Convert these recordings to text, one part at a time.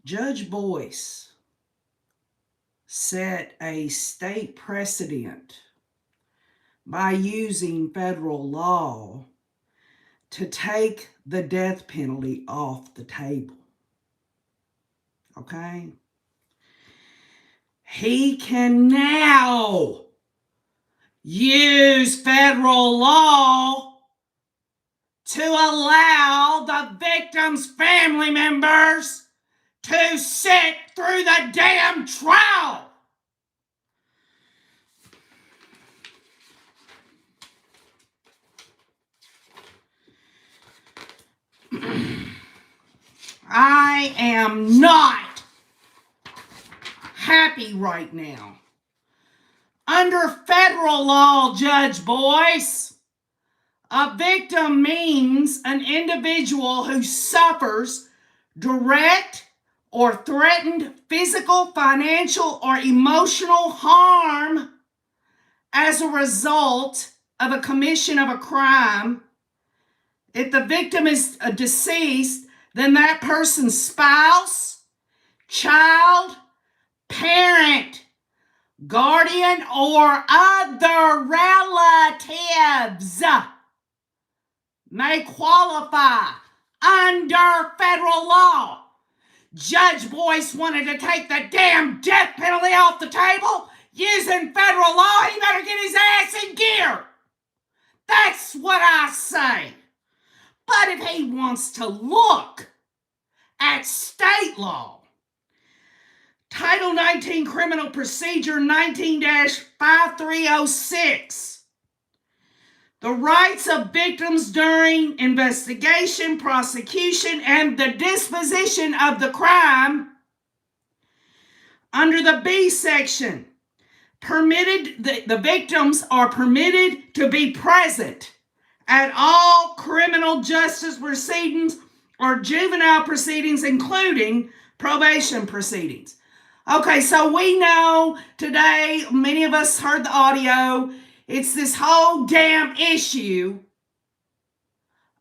Judge Boyce set a state precedent by using federal law to take the death penalty off the table. Okay? He can now use federal law to allow the victim's family members to sit through the damn trial. I am not happy right now. Under federal law, Judge Boyce, a victim means an individual who suffers direct or threatened physical, financial, or emotional harm as a result of a commission of a crime. If the victim is a deceased, then that person's spouse, child, parent, guardian, or other relatives may qualify under federal law. Judge Boyce wanted to take the damn death penalty off the table using federal law. He better get his ass in gear. That's what I say. But if he wants to look at state law, Title 19 Criminal Procedure 19-5306, the rights of victims during investigation, prosecution, and the disposition of the crime, under the B section, the victims are permitted to be present at all criminal justice proceedings or juvenile proceedings, including probation proceedings. Okay, so we know today, many of us heard the audio, it's this whole damn issue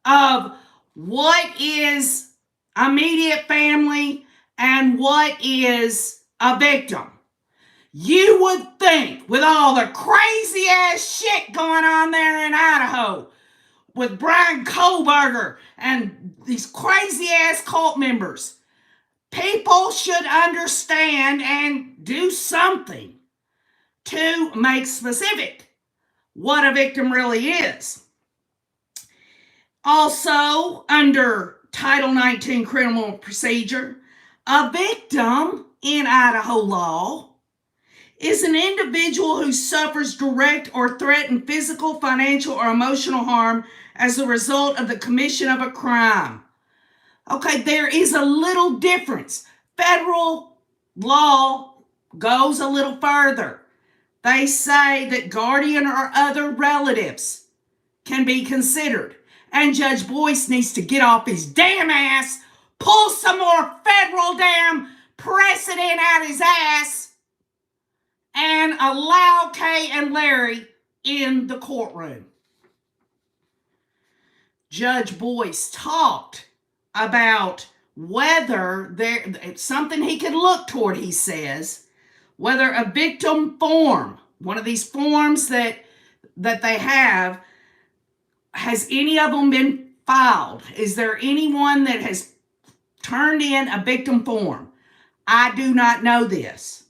of what is immediate family and what is a victim. You would think, with all the crazy ass shit going on there in Idaho, with Brian Kohlberger and these crazy ass cult members, people should understand and do something to make specific what a victim really is. Also, under Title 19 Criminal Procedure, a victim in Idaho law is an individual who suffers direct or threatened physical, financial, or emotional harm as a result of the commission of a crime. Okay, there is a little difference. Federal law goes a little further. They say that guardian or other relatives can be considered. And Judge Boyce needs to get off his damn ass, pull some more federal damn precedent out his ass, and allow Kay and Larry in the courtroom. Judge Boyce talked about whether something he could look toward, he says, whether a victim form, one of these forms that they have, has any of them been filed? Is there anyone that has turned in a victim form? I do not know this.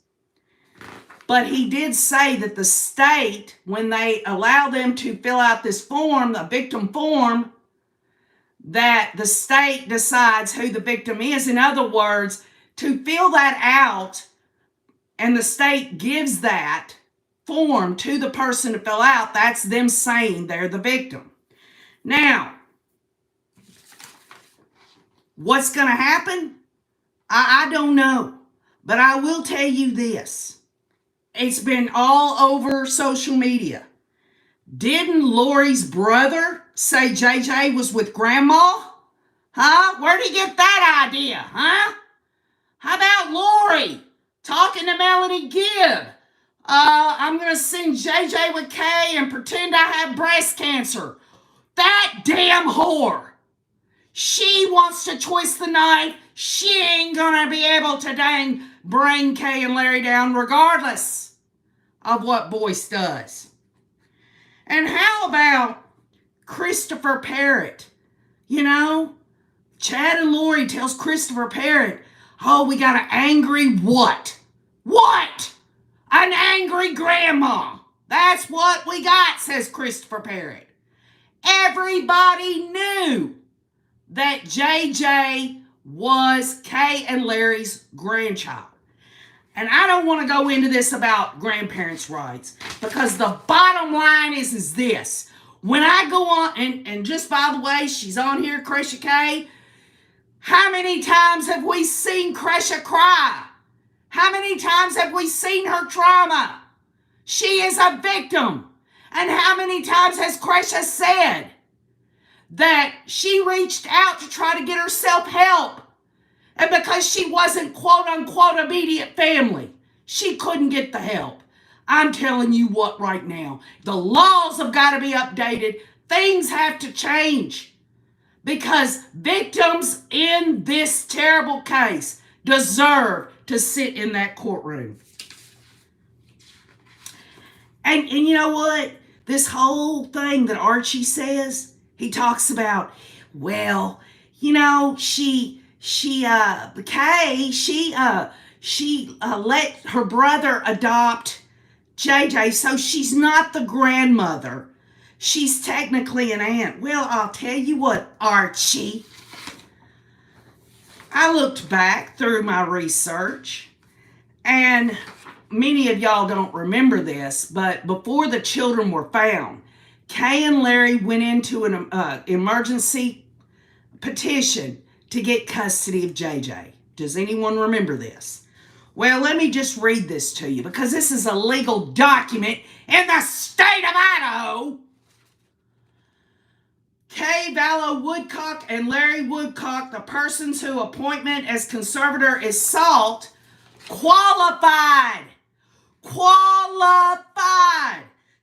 But he did say that the state, when they allow them to fill out this form, the victim form, that the state decides who the victim is. In other words, to fill that out, and the state gives that form to the person to fill out, that's them saying they're the victim. Now, what's going to happen? I don't know. But I will tell you this. It's been all over social media. Didn't Lori's brother say JJ was with grandma? Huh? Where'd he get that idea? Huh? How about Lori talking to Melanie Gibb? I'm going to sing JJ with Kay and pretend I have breast cancer. That damn whore. She wants to twist the knife. she ain't gonna be able to dang bring Kay and Larry down regardless of what Boyce does. And how about Christopher Parrott? You know, Chad and Lori tells Christopher Parrott, oh, we got an angry what? What? An angry grandma. That's what we got, says Christopher Parrott. Everybody knew that JJ was Kay and Larry's grandchild. And I don't want to go into this about grandparents' rights, because the bottom line is this. When I go on, and just by the way, she's on here, Cresha Kay. How many times have we seen Cresha cry? How many times have we seen her trauma? She is a victim. And how many times has Cresha said that she reached out to try to get herself help? And because she wasn't quote-unquote immediate family, she couldn't get the help. I'm telling you what right now, the laws have got to be updated. Things have to change. Because victims in this terrible case deserve to sit in that courtroom. And you know what? This whole thing that Archie says, he talks about, well, you know, Kay, she let her brother adopt JJ, so she's not the grandmother. She's technically an aunt. Well, I'll tell you what, Archie. I looked back through my research, and many of y'all don't remember this, but before the children were found, Kay and Larry went into an emergency petition to get custody of JJ. Does anyone remember this? Well, let me just read this to you, because this is a legal document in the state of Idaho. Kay Vallow Woodcock and Larry Woodcock, the persons whose appointment as conservator is sought, qualified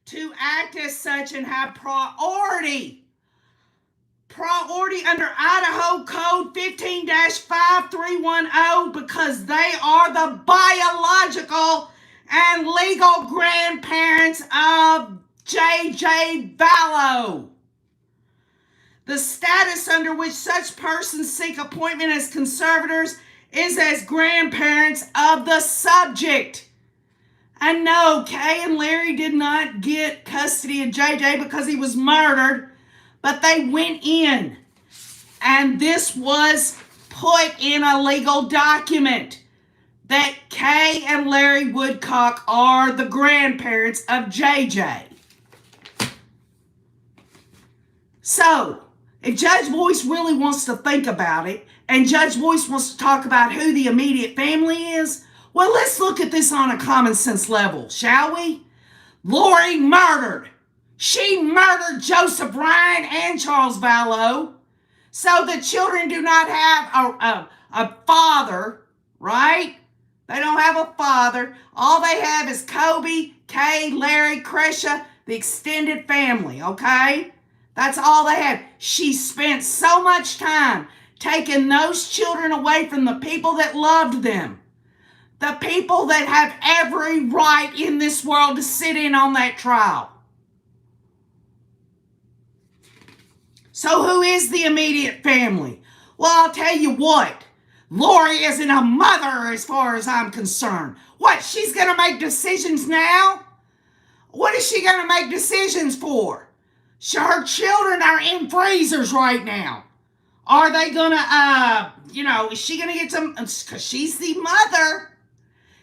to act as such and have priority under Idaho Code 15-5310, because they are the biological and legal grandparents of JJ Vallow. The status under which such persons seek appointment as conservators is as grandparents of the subject. And no, Kay and Larry did not get custody of JJ because he was murdered, but they went in. And this was put in a legal document that Kay and Larry Woodcock are the grandparents of JJ. So, if Judge Boyce really wants to think about it, and Judge Boyce wants to talk about who the immediate family is, well, let's look at this on a common sense level, shall we? Lori murdered. She murdered Joseph Ryan and Charles Vallow. So the children do not have a father, right? They don't have a father. All they have is Kobe, Kay, Larry, Cresha, the extended family, okay? That's all they have. She spent so much time taking those children away from the people that loved them. The people that have every right in this world to sit in on that trial. So who is the immediate family? Well, I'll tell you what. Lori isn't a mother as far as I'm concerned. What, she's going to make decisions now? What is she going to make decisions for? Her children are in freezers right now. Are they going to, is she going to get some, because she's the mother,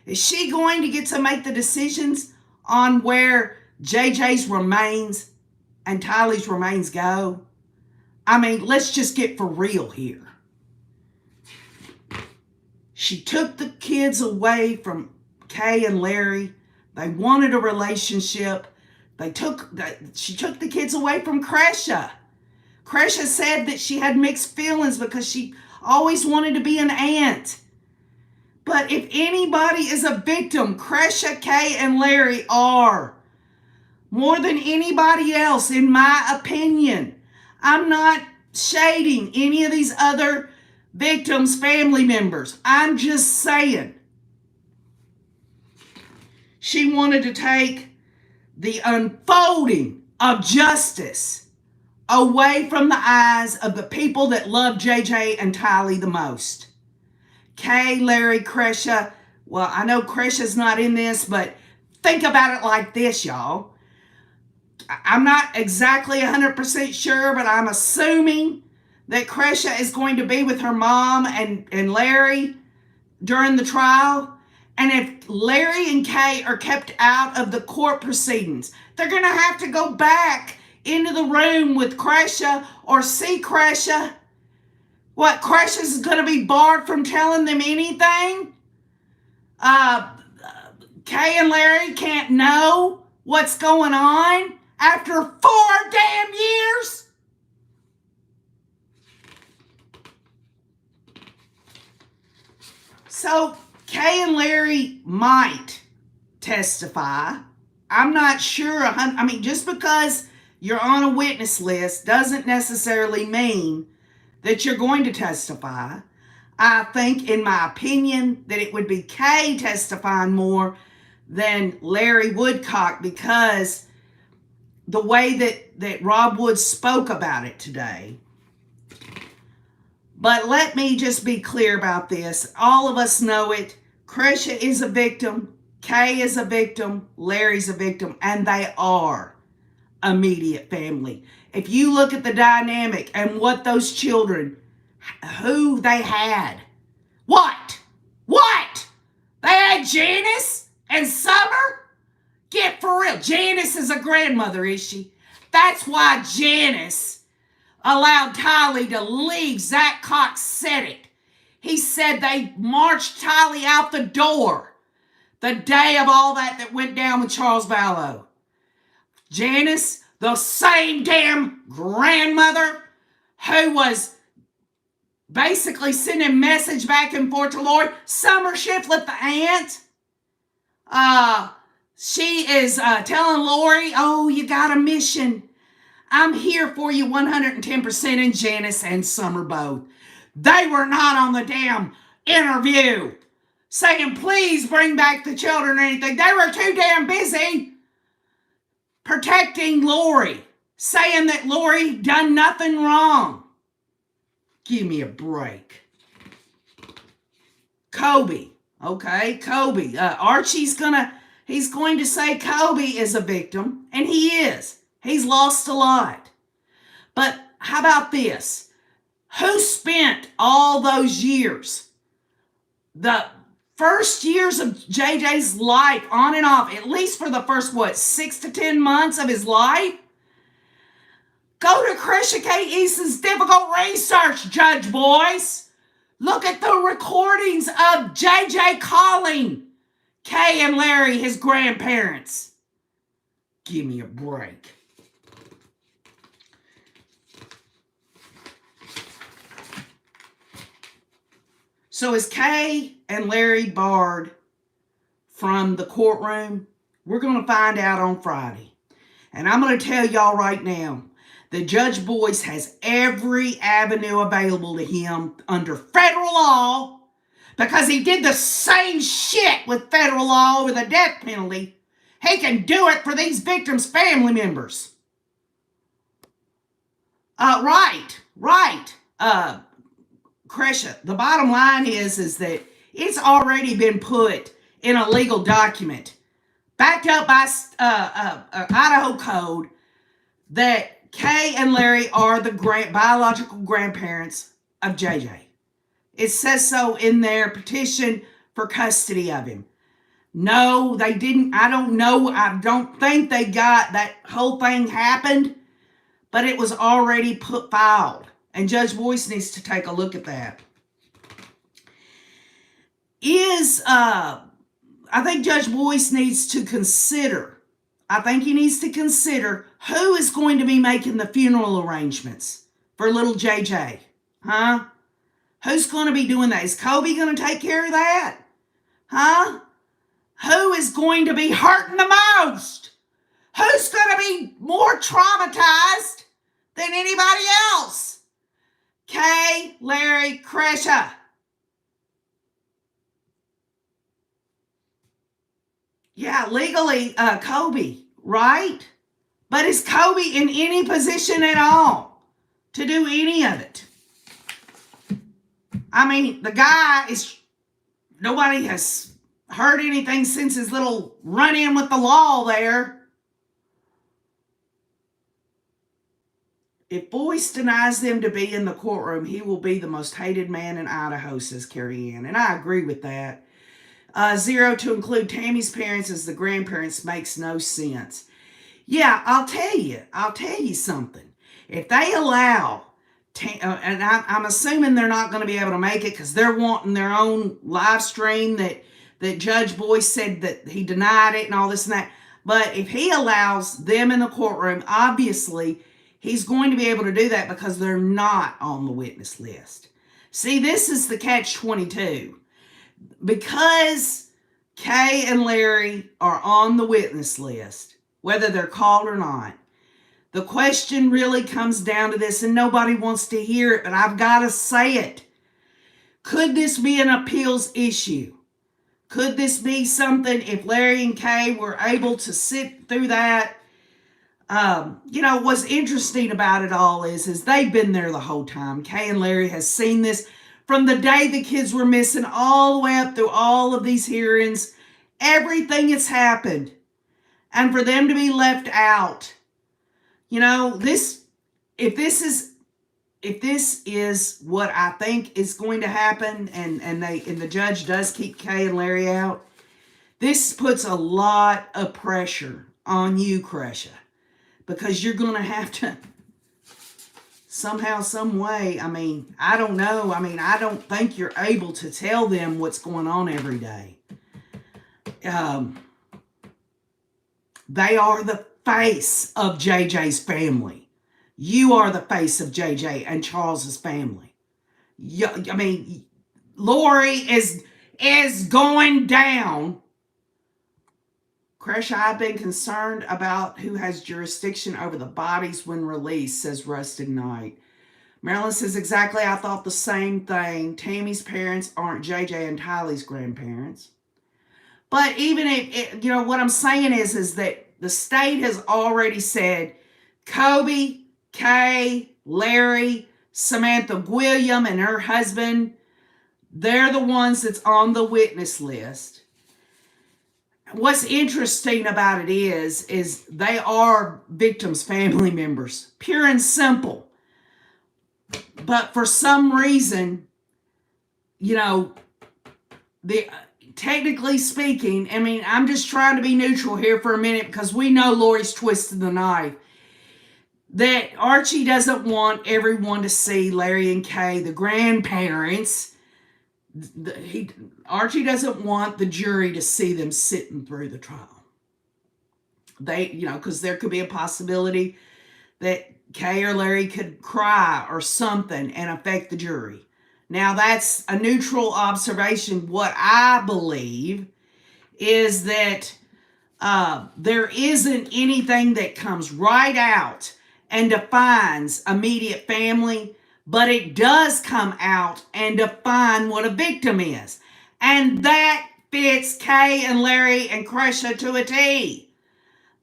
is she going to get to make the decisions on where JJ's remains and Tylee's remains go? I mean, let's just get for real here. She took the kids away from Kay and Larry. They wanted a relationship. She took the kids away from Cresha. Cresha said that she had mixed feelings because she always wanted to be an aunt. But if anybody is a victim, Cresha, Kay, and Larry are. More than anybody else, in my opinion. I'm not shading any of these other victims' family members. I'm just saying. She wanted to take the unfolding of justice away from the eyes of the people that love JJ and Tylee the most. Kay, Larry, Kresha. Well, I know Kresha's not in this, but think about it like this, y'all. I'm not exactly 100% sure, but I'm assuming that Kresha is going to be with her mom and Larry during the trial. And if Larry and Kay are kept out of the court proceedings, they're going to have to go back into the room with Kresha or see Kresha. What, Kresha's going to be barred from telling them anything? Kay and Larry can't know what's going on after 4 damn years? So Kay and Larry might testify. I'm not sure. I mean, just because you're on a witness list doesn't necessarily mean that you're going to testify. I think, in my opinion, that it would be Kay testifying more than Larry Woodcock, because the way that Rob Wood spoke about it today. But let me just be clear about this. All of us know it. Kresha is a victim. Kay is a victim. Larry's a victim. And they are immediate family. If you look at the dynamic and what those children, who they had. What? They had Janice and Summer? Get for real. Janice is a grandmother, is she? That's why Janice allowed Tylee to leave. Zach Cox said it. He said they marched Tylee out the door the day of all that went down with Charles Vallow. Janice, the same damn grandmother who was basically sending message back and forth to Lori. Summer Shiflett, the aunt, she is telling Lori, oh, you got a mission. I'm here for you 110%, and Janice and Summer both. They were not on the damn interview saying, please bring back the children or anything. They were too damn busy protecting Lori, saying that Lori done nothing wrong. Give me a break. Kobe. Okay, Kobe. Archie's he's going to say Kobe is a victim, and he is. He's lost a lot. But how about this? Who spent all those years, the first years of JJ's life, on and off, at least for the first, 6 to 10 months of his life? Go to Kresha K. Easton's difficult research, Judge Boyce. Look at the recordings of JJ calling Kay and Larry his grandparents. Give me a break. So is Kay and Larry barred from the courtroom? We're going to find out on Friday. And I'm going to tell y'all right now, that Judge Boyce has every avenue available to him under federal law, because he did the same shit with federal law with a death penalty. He can do it for these victims' family members. Right. Kresha, the bottom line is that it's already been put in a legal document, backed up by Idaho code, that Kay and Larry are the biological grandparents of JJ. It says so in their petition for custody of him. No, they didn't. I don't know. I don't think they got that whole thing happened, but it was already filed. And Judge Boyce needs to take a look at that. I think Judge Boyce needs to consider, who is going to be making the funeral arrangements for little JJ. Huh? Who's going to be doing that? Is Kobe going to take care of that? Huh? Who is going to be hurting the most? Who's going to be more traumatized than anybody else? Kay, Larry, Kresha. Yeah, legally, Kobe, right? But is Kobe in any position at all to do any of it? I mean, the guy is, nobody has heard anything since his little run in with the law there. If Boyce denies them to be in the courtroom, he will be the most hated man in Idaho, says Carrie Ann. And I agree with that. 0 to include Tammy's parents as the grandparents makes no sense. Yeah, I'll tell you something. If they allow, and I'm assuming they're not going to be able to make it because they're wanting their own live stream that Judge Boyce said that he denied it and all this and that. But if he allows them in the courtroom, obviously he's going to be able to do that because they're not on the witness list. See, this is the catch-22. Because Kay and Larry are on the witness list, whether they're called or not, the question really comes down to this, and nobody wants to hear it, but I've got to say it. Could this be an appeals issue? Could this be something, if Larry and Kay were able to sit through that? What's interesting about it all is they've been there the whole time. Kay and Larry has seen this from the day the kids were missing all the way up through all of these hearings. Everything has happened. And for them to be left out, if this is what I think is going to happen, and the judge does keep Kay and Larry out, this puts a lot of pressure on you, Kresha, because you're going to have to somehow, some way, I don't know. I don't think you're able to tell them what's going on every day. They are the face of JJ's family. You are the face of JJ and Charles's family. Lori is going down. Kresha, I've been concerned about who has jurisdiction over the bodies when released, says Rusted Knight. Marilyn says, exactly, I thought the same thing. Tammy's parents aren't JJ and Tylee's grandparents. But even if, what I'm saying is that the state has already said Kobe, Kay, Larry, Samantha William and her husband, they're the ones that's on the witness list. What's interesting about it is they are victims' family members, pure and simple. But for some reason, technically speaking, I'm just trying to be neutral here for a minute because we know Lori's twisted the knife. That Archie doesn't want everyone to see Larry and Kay, the grandparents. Archie doesn't want the jury to see them sitting through the trial. Because there could be a possibility that Kay or Larry could cry or something and affect the jury. Now, that's a neutral observation. What I believe is that there isn't anything that comes right out and defines immediate family, but it does come out and define what a victim is. And that fits Kay and Larry and Kresha to a T.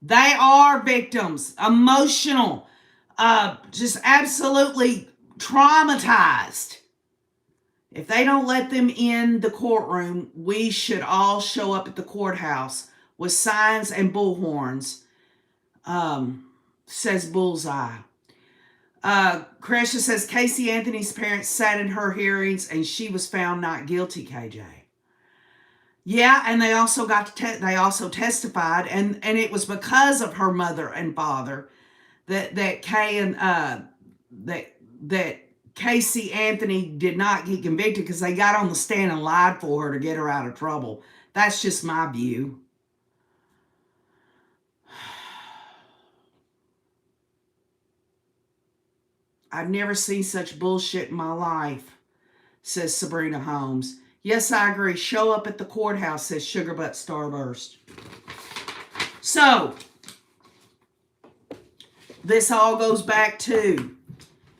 They are victims, emotional, just absolutely traumatized. If they don't let them in the courtroom, we should all show up at the courthouse with signs and bullhorns, says Bullseye. Kresha says Casey Anthony's parents sat in her hearings and she was found not guilty, KJ. Yeah, and they also testified, and it was because of her mother and father that Kay and that Casey Anthony did not get convicted, because they got on the stand and lied for her to get her out of trouble. That's just my view. I've never seen such bullshit in my life, says Sabrina Holmes. Yes, I agree. Show up at the courthouse, says Sugarbutt Starburst. So, this all goes back to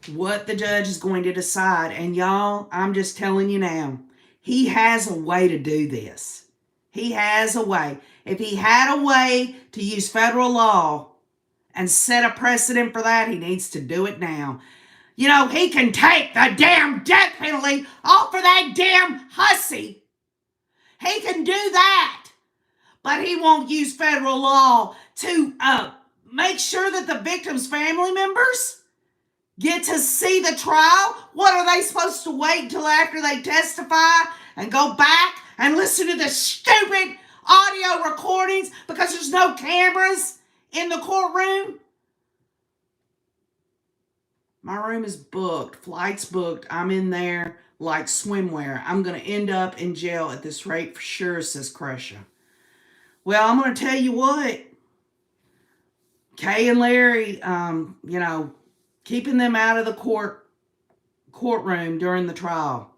what the judge is going to decide. And y'all, I'm just telling you now, he has a way to do this. He has a way. If he had a way to use federal law and set a precedent for that, he needs to do it now. You know, he can take the damn death penalty off of that damn hussy. He can do that. But he won't use federal law to make sure that the victim's family members get to see the trial. What, are they supposed to wait until after they testify and go back and listen to the stupid audio recordings because there's no cameras in the courtroom? My room is booked. Flight's booked. I'm in there like swimwear. I'm going to end up in jail at this rate for sure, says Cresha. Well, I'm going to tell you what. Kay and Larry, keeping them out of the courtroom during the trial.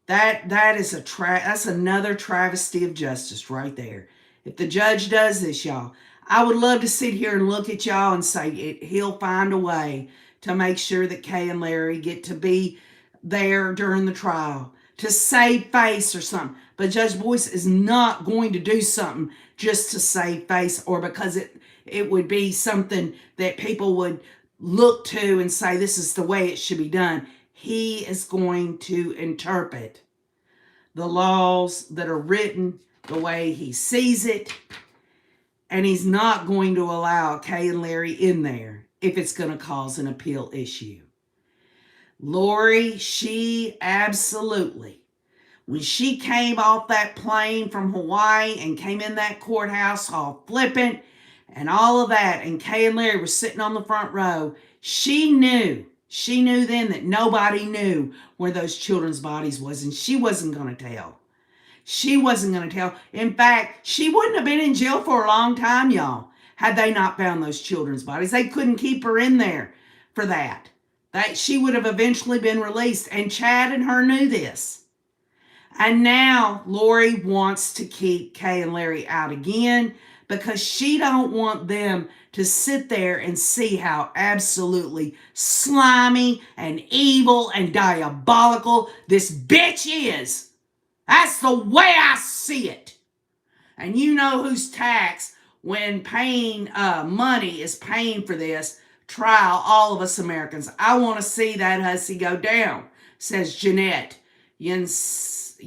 That is that's another travesty of justice right there. If the judge does this, y'all, I would love to sit here and look at y'all and say he'll find a way to make sure that Kay and Larry get to be there during the trial to save face or something. But Judge Boyce is not going to do something just to save face or because it would be something that people would look to and say this is the way it should be done. He is going to interpret the laws that are written the way he sees it, and he's not going to allow Kay and Larry in there if it's going to cause an appeal issue. Lori, she absolutely, when she came off that plane from Hawaii and came in that courthouse all flippant and all of that, and Kay and Larry were sitting on the front row, she knew then that nobody knew where those children's bodies was, and she wasn't going to tell. She wasn't going to tell. In fact, she wouldn't have been in jail for a long time, y'all, had they not found those children's bodies. They couldn't keep her in there for that. She would have eventually been released, and Chad and her knew this. And now Lori wants to keep Kay and Larry out again because she don't want them to sit there and see how absolutely slimy and evil and diabolical this bitch is. That's the way I see it. And you know who's taxed when paying money is paying for this trial? All of us Americans. I want to see that hussy go down, says Jeanette Yinsarali.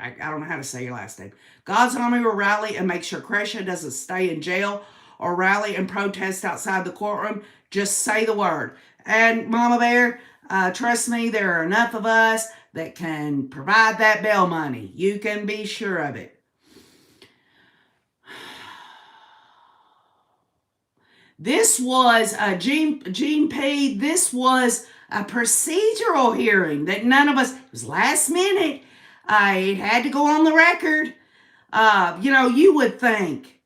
I don't know how to say your last name. God's Army will rally and make sure Cresha doesn't stay in jail or rally and protest outside the courtroom. Just say the word. And Mama Bear, trust me, there are enough of us that can provide that bail money. You can be sure of it. This was Gene P. This was a procedural hearing that none of us, it was last minute. It had to go on the record. You would think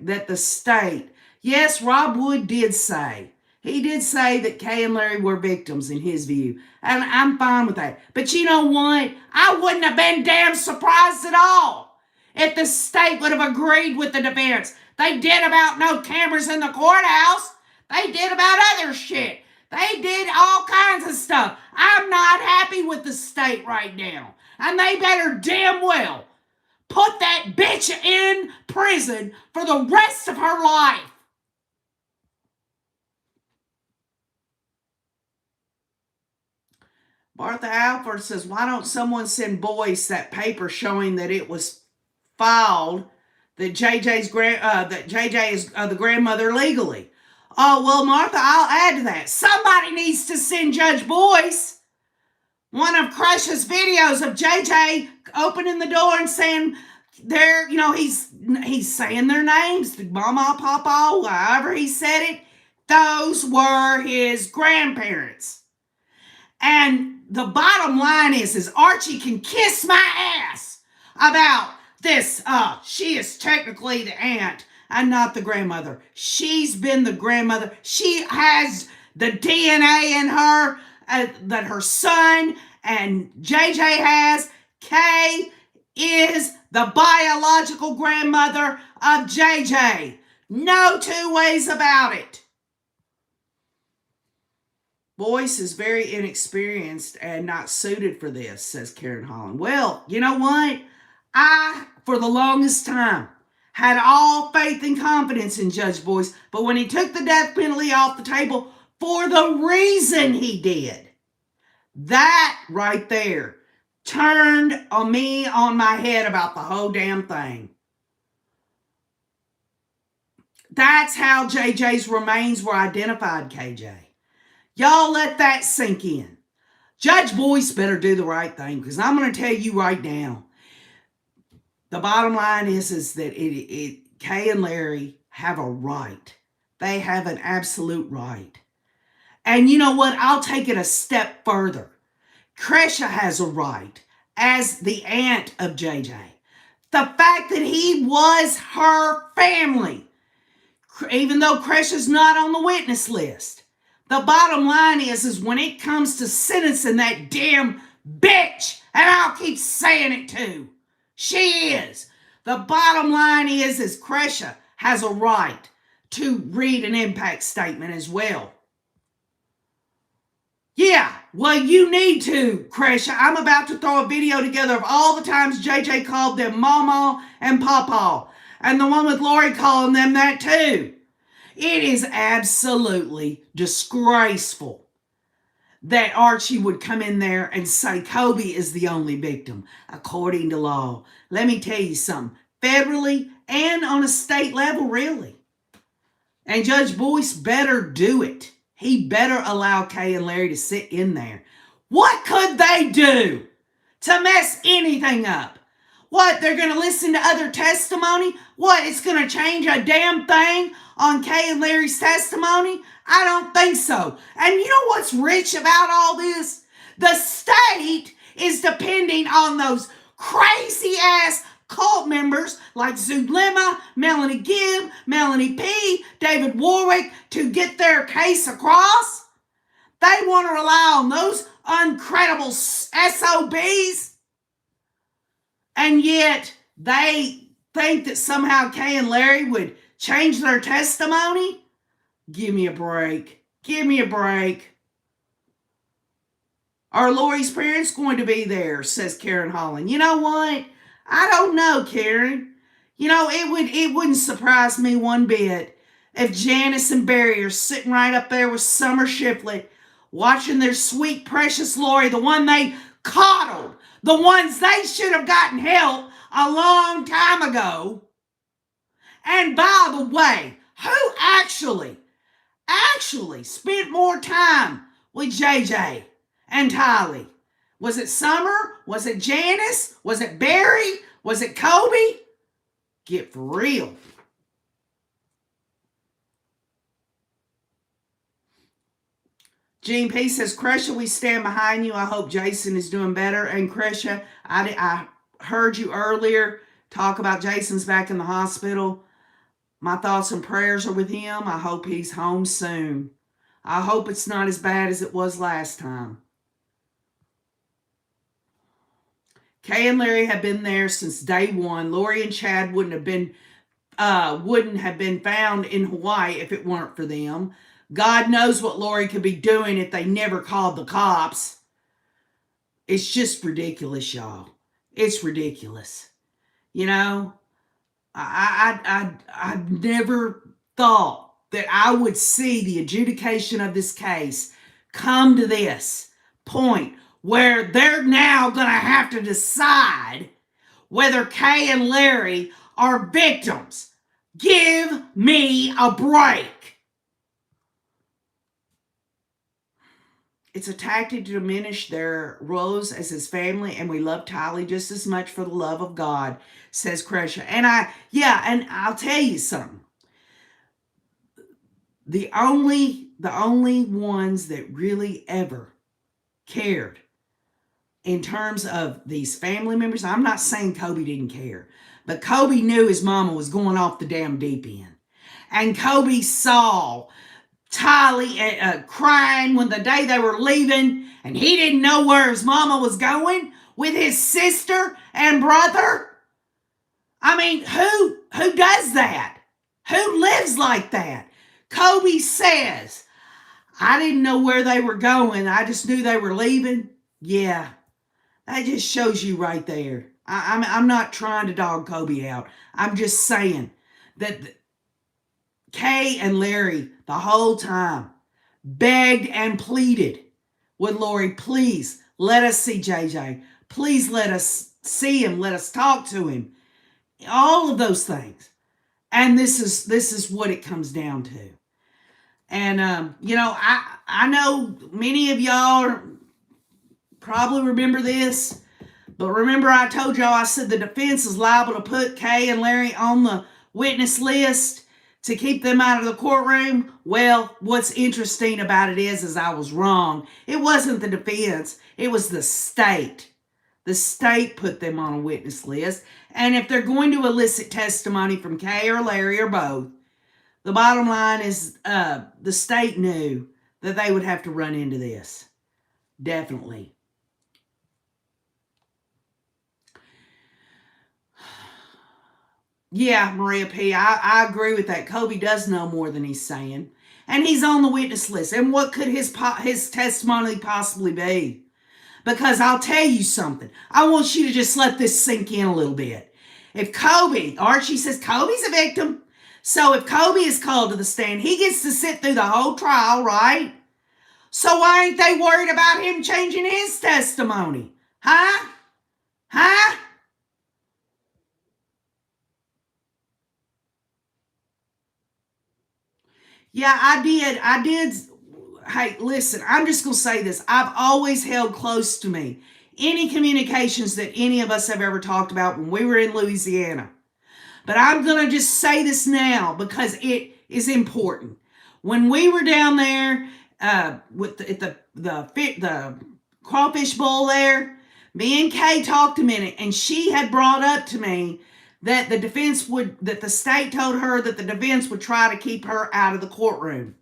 that the state, yes, Rob Wood did say that Kay and Larry were victims in his view. And I'm fine with that. But you know what? I wouldn't have been damn surprised at all if the state would have agreed with the defense. They did about no cameras in the courthouse. They did about other shit. They did all kinds of stuff. I'm not happy with the state right now. And they better damn well put that bitch in prison for the rest of her life. Martha Alford says, why don't someone send Boyce that paper showing that it was filed that JJ is the grandmother legally? Oh, well, Martha, I'll add to that. Somebody needs to send Judge Boyce one of Cresha's videos of JJ opening the door and saying he's saying their names, Mama, Papa, however he said it. Those were his grandparents. And the bottom line is Archie can kiss my ass about this. She is technically the aunt and not the grandmother. She's been the grandmother. She has the DNA in her that her son and JJ has. Kay is the biological grandmother of JJ. No two ways about it. Boyce is very inexperienced and not suited for this, says Karen Holland. Well, you know what? I, for the longest time, had all faith and confidence in Judge Boyce, but when he took the death penalty off the table for the reason he did, that right there turned on me on my head about the whole damn thing. That's how JJ's remains were identified, KJ. Y'all let that sink in. Judge Boyce better do the right thing, because I'm going to tell you right now, the bottom line is that Kay and Larry have a right. They have an absolute right. And you know what? I'll take it a step further. Kresha has a right as the aunt of JJ. The fact that he was her family, even though Kresha's not on the witness list. The bottom line is when it comes to sentencing that damn bitch, and I'll keep saying it too, she is. The bottom line is Kresha has a right to read an impact statement as well. Yeah, well, you need to, Kresha. I'm about to throw a video together of all the times JJ called them Mama and Papa, and the one with Lori calling them that too. It is absolutely disgraceful that Archie would come in there and say Kobe is the only victim, according to law. Let me tell you something. Federally and on a state level, really. And Judge Boyce better do it. He better allow Kay and Larry to sit in there. What could they do to mess anything up? What, they're going to listen to other testimony? What, it's going to change a damn thing on Kay and Larry's testimony? I don't think so. And you know what's rich about all this? The state is depending on those crazy-ass cult members like Zulema, Melanie Gibb, Melanie P., David Warwick to get their case across. They want to rely on those uncredible SOBs. And yet they think that somehow Kay and Larry would change their testimony? Give me a break. Give me a break. Are Lori's parents going to be there, says Karen Holland. You know what? I don't know, Karen. You know, it wouldn't surprise me one bit if Janice and Barry are sitting right up there with Summer Shiflett watching their sweet, precious Lori, the one they coddled, the ones they should have gotten help a long time ago. And by the way, who actually spent more time with JJ and Tylee? Was it Summer? Was it Janice? Was it Barry? Was it Kobe? Get for real. Gene P says, Kresha, we stand behind you. I hope Jason is doing better. And Kresha, I heard you earlier talk about Jason's back in the hospital. My thoughts and prayers are with him. I hope he's home soon. I hope it's not as bad as it was last time. Kay and Larry have been there since day one. Lori and Chad wouldn't have been found in Hawaii if it weren't for them. God knows what Lori could be doing if they never called the cops. It's just ridiculous, y'all. It's ridiculous. You know, I never thought that I would see the adjudication of this case come to this point where they're now going to have to decide whether Kay and Larry are victims. Give me a break. It's a tactic to diminish their roles as his family, and we love Tylee just as much for the love of God, says Kresha. And I'll tell you something. The only ones that really ever cared in terms of these family members, I'm not saying Kobe didn't care, but Kobe knew his mama was going off the damn deep end. And Kobe saw Tylee crying when the day they were leaving, and he didn't know where his mama was going with his sister and brother. I mean, who does that? Who lives like that? Kobe says, I didn't know where they were going. I just knew they were leaving. Yeah, that just shows you right there. I'm not trying to dog Kobe out. I'm just saying that Kay and Larry the whole time begged and pleaded with Lori, please let us see JJ. Please let us see him. Let us talk to him. All of those things. And this is what it comes down to. And I know many of y'all probably remember this, but remember I told y'all, I said the defense is liable to put Kay and Larry on the witness list to keep them out of the courtroom. Well, what's interesting about it is I was wrong. It wasn't the defense, it was the state. The state put them on a witness list. And if they're going to elicit testimony from Kay or Larry or both, the bottom line is the state knew that they would have to run into this. Definitely. Yeah, Maria P., I agree with that. Kobe does know more than he's saying. And he's on the witness list. And what could his testimony possibly be? Because I'll tell you something. I want you to just let this sink in a little bit. If Kobe, Archie says Kobe's a victim. So if Kobe is called to the stand, he gets to sit through the whole trial, right? So why ain't they worried about him changing his testimony? Huh? Huh? Yeah, I did. Hey, listen, I'm just going to say this. I've always held close to me any communications that any of us have ever talked about when we were in Louisiana. But I'm going to just say this now because it is important. When we were down there with the crawfish bowl there, me and Kay talked a minute, and she had brought up to me that the state told her that the defense would try to keep her out of the courtroom.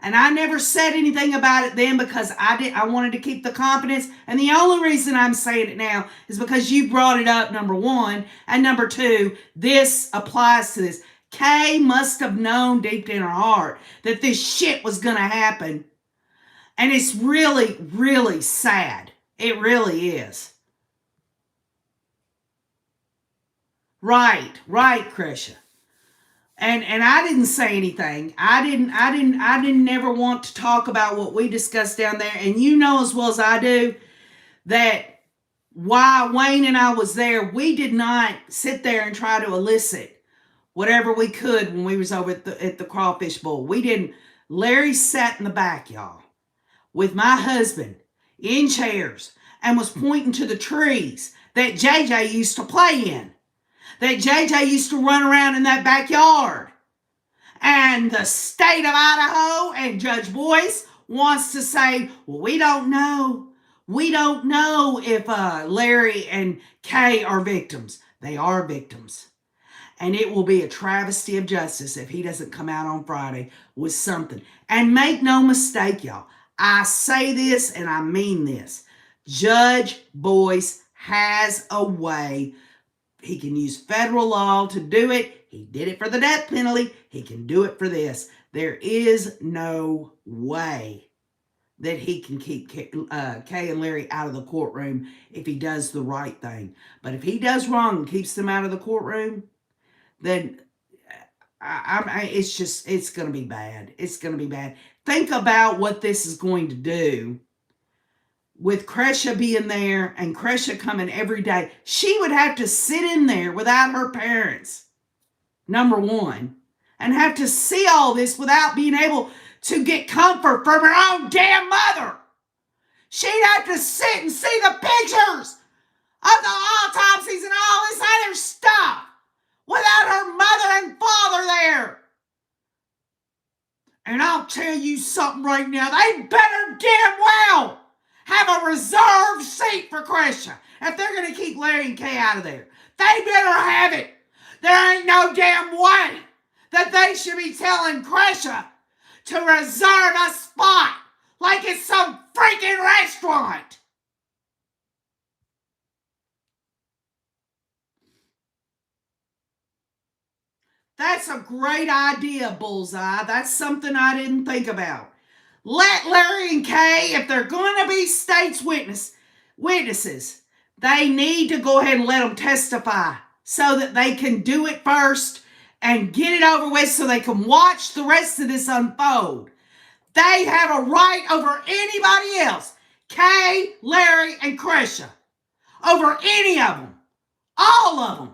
And I never said anything about it then because I wanted to keep the confidence. And the only reason I'm saying it now is because you brought it up, number one. And number two, this applies to this. Kay must have known deep in her heart that this shit was going to happen. And it's really, really sad. It really is. Right, Krisha. And I didn't say anything. I didn't never want to talk about what we discussed down there. And you know as well as I do that while Wayne and I was there, we did not sit there and try to elicit whatever we could when we was over at the crawfish bowl. We didn't. Larry sat in the back, y'all, with my husband in chairs and was pointing to the trees that JJ used to play in. That JJ used to run around in that backyard. And the state of Idaho and Judge Boyce wants to say, well, we don't know. We don't know if Larry and Kay are victims. They are victims. And it will be a travesty of justice if he doesn't come out on Friday with something. And make no mistake, y'all. I say this and I mean this. Judge Boyce has a way. He can use federal law to do it. He did it for the death penalty. He can do it for this. There is no way that he can keep Kay and Larry out of the courtroom if he does the right thing. But if he does wrong and keeps them out of the courtroom, then it's going to be bad. It's going to be bad. Think about what this is going to do. With Krisha being there and Krisha coming every day, she would have to sit in there without her parents, number one, and have to see all this without being able to get comfort from her own damn mother. She'd have to sit and see the pictures of the autopsies and all this other stuff without her mother and father there. And I'll tell you something right now, they better damn well have a reserved seat for Krisha if they're going to keep Larry and Kay out of there. They better have it. There ain't no damn way that they should be telling Krisha to reserve a spot like it's some freaking restaurant. That's a great idea, Bullseye. That's something I didn't think about. let Larry and Kay, if they're going to be state's witnesses, they need to go ahead and let them testify so that they can do it first and get it over with so they can watch the rest of this unfold. They have a right over anybody else. Kay, Larry, and Cresha. Over any of them. All of them.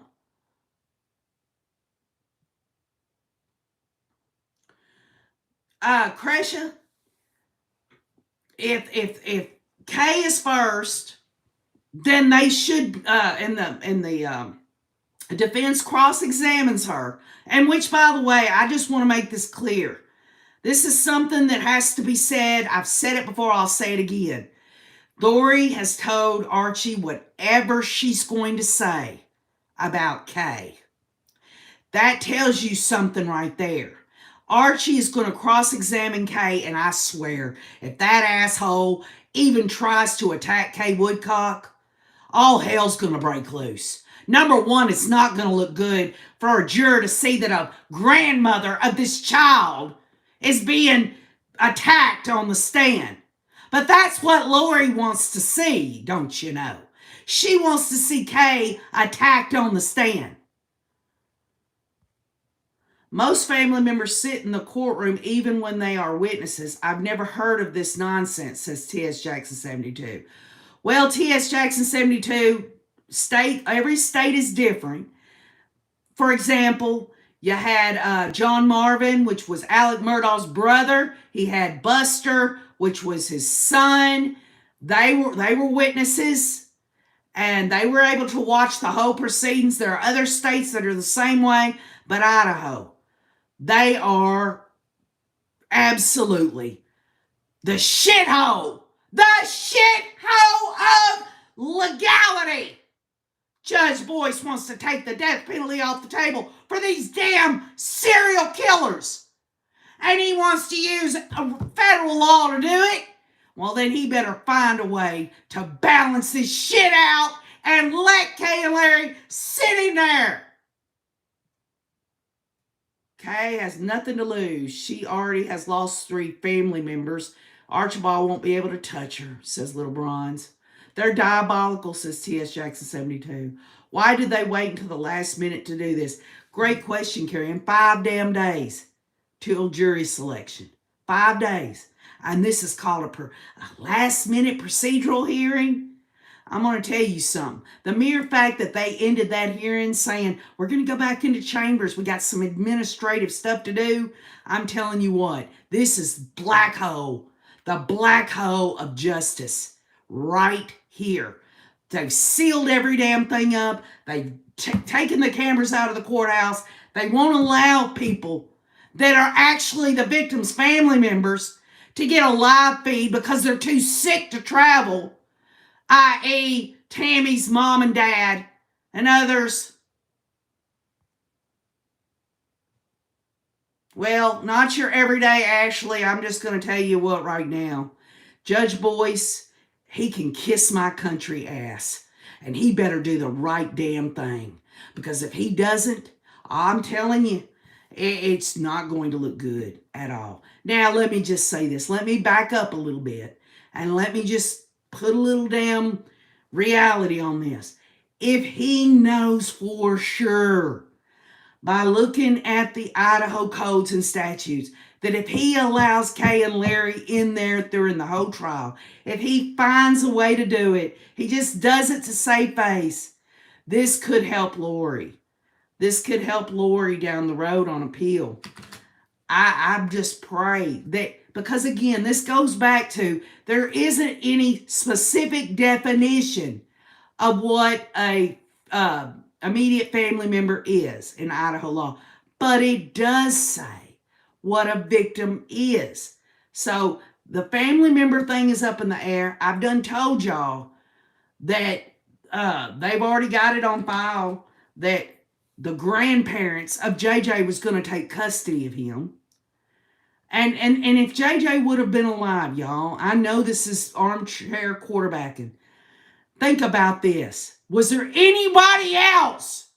Cresha, if Kay is first, then they should in the defense cross-examines her. And which, by the way, I just want to make this clear. This is something that has to be said. I've said it before, I'll say it again. Lori has told Archie whatever she's going to say about Kay. That tells you something right there. Archie is going to cross-examine Kay, and I swear, if that asshole even tries to attack Kay Woodcock, all hell's going to break loose. Number one, it's not going to look good for a juror to see that a grandmother of this child is being attacked on the stand. But that's what Lori wants to see, don't you know? She wants to see Kay attacked on the stand. Most family members sit in the courtroom even when they are witnesses. I've never heard of this nonsense, says T.S. Jackson 72. Well, T.S. Jackson 72, every state is different. For example, you had John Marvin, which was Alec Murdaugh's brother. He had Buster, which was his son. They were witnesses, and they were able to watch the whole proceedings. There are other states that are the same way, but Idaho, they are absolutely the shithole of legality. Judge Boyce wants to take the death penalty off the table for these damn serial killers. And he wants to use federal law to do it. Well, then he better find a way to balance this shit out and let Kay and Larry sit in there. Kay has nothing to lose. She already has lost 3 family members. Archibald won't be able to touch her, says Little Bronze. They're diabolical, says T.S. Jackson 72. Why did they wait until the last minute to do this? Great question, Carrie. In 5 damn days till jury selection. 5 days. And this is called a last minute procedural hearing. I'm going to tell you something. The mere fact that they ended that hearing saying, we're going to go back into chambers, we got some administrative stuff to do. I'm telling you what, this is black hole. The black hole of justice right here. They've sealed every damn thing up. They've taken the cameras out of the courthouse. They won't allow people that are actually the victim's family members to get a live feed because they're too sick to travel, i.e. Tammy's mom and dad and others. Well, not your everyday Ashley. I'm just going to tell you what right now. Judge Boyce, he can kiss my country ass. And he better do the right damn thing. Because if he doesn't, I'm telling you, it's not going to look good at all. Now, let me just say this. Let me back up a little bit. And let me just put a little damn reality on this. If he knows for sure, by looking at the Idaho codes and statutes, that if he allows Kay and Larry in there during the whole trial, if he finds a way to do it, he just does it to save face, this could help Lori. This could help Lori down the road on appeal. I just pray that, because again, this goes back to, there isn't any specific definition of what a immediate family member is in Idaho law, but it does say what a victim is. So the family member thing is up in the air. I've done told y'all that they've already got it on file that the grandparents of JJ was going to take custody of him. And if JJ would have been alive, y'all, I know this is armchair quarterbacking. Think about this. Was there anybody else?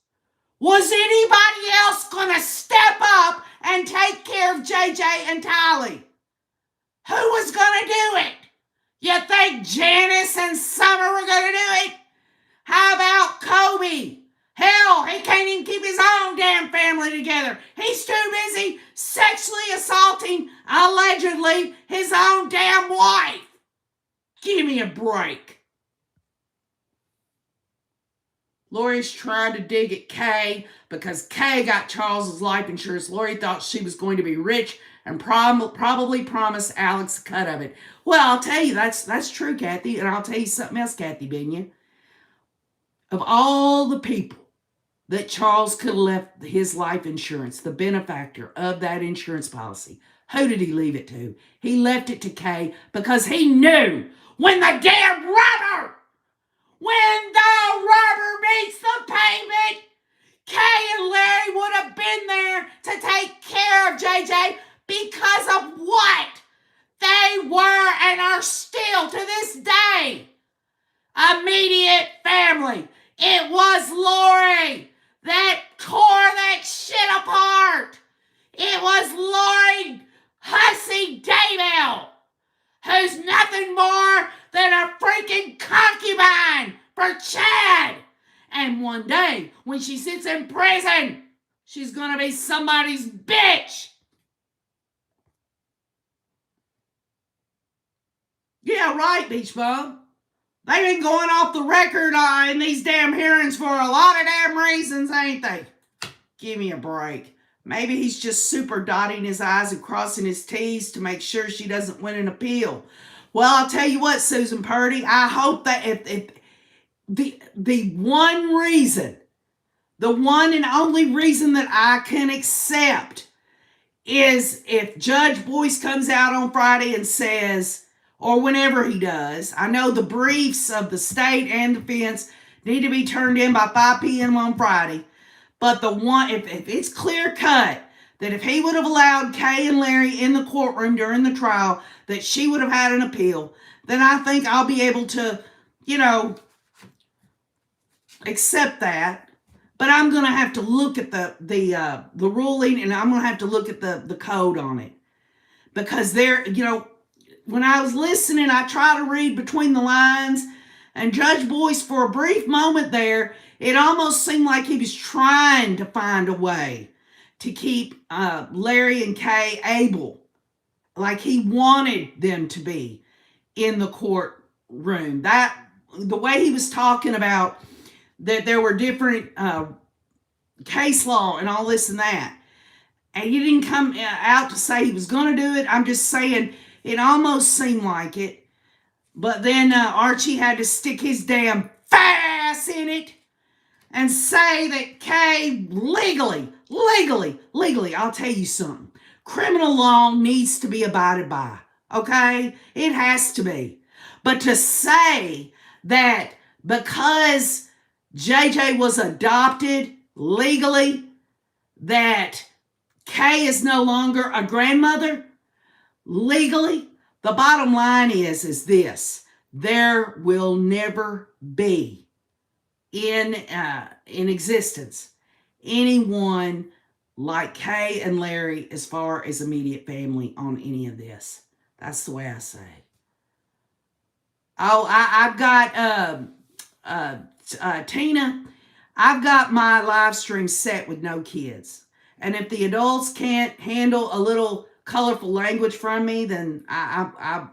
Was anybody else going to step up and take care of JJ and Tylee? Who was going to do it? You think Janice and Summer were going to do it? How about Kobe? Hell, he can't even keep his own damn family together. He's too busy sexually assaulting, allegedly, his own damn wife. Give me a break. Lori's trying to dig at Kay because Kay got Charles's life insurance. Lori thought she was going to be rich and probably promised Alex a cut of it. Well, I'll tell you, that's true, Kathy. And I'll tell you something else, Kathy Binion. Of all the people that Charles could have left his life insurance, the benefactor of that insurance policy, who did he leave it to? He left it to Kay because he knew when the rubber meets the pavement, Kay and Larry would have been there to take care of JJ because of what they were and are still to this day. Immediate family. It was Lori that tore that shit apart. It was Lori Hussey Daybell, who's nothing more than a freaking concubine for Chad. And one day, when she sits in prison, she's gonna be somebody's bitch. Yeah, right, Beach Bum. They've been going off the record in these damn hearings for a lot of damn reasons, ain't they? Give me a break. Maybe he's just super dotting his I's and crossing his T's to make sure she doesn't win an appeal. Well, I'll tell you what, Susan Purdy, I hope that if the one reason, the one and only reason that I can accept is if Judge Boyce comes out on Friday and says, or whenever he does, I know the briefs of the state and defense need to be turned in by 5 p.m. on Friday. But the one, if it's clear cut that if he would have allowed Kay and Larry in the courtroom during the trial, that she would have had an appeal, then I think I'll be able to, accept that. But I'm going to have to look at the ruling, and I'm going to have to look at the code on it. Because there, when I was listening, I tried to read between the lines, and Judge Boyce, for a brief moment there, it almost seemed like he was trying to find a way to keep Larry and Kay able, like he wanted them to be in the courtroom. The way he was talking about that there were different case law and all this and that, and he didn't come out to say he was going to do it. I'm just saying, it almost seemed like it. But then Archie had to stick his damn ass in it and say that Kay legally, I'll tell you something. Criminal law needs to be abided by, okay? It has to be. But to say that because JJ was adopted legally, that Kay is no longer a grandmother legally, the bottom line is this: there will never be in existence anyone like Kay and Larry as far as immediate family on any of this. That's the way I say. Oh, I've got Tina. I've got my live stream set with no kids, and if the adults can't handle a little colorful language from me, then I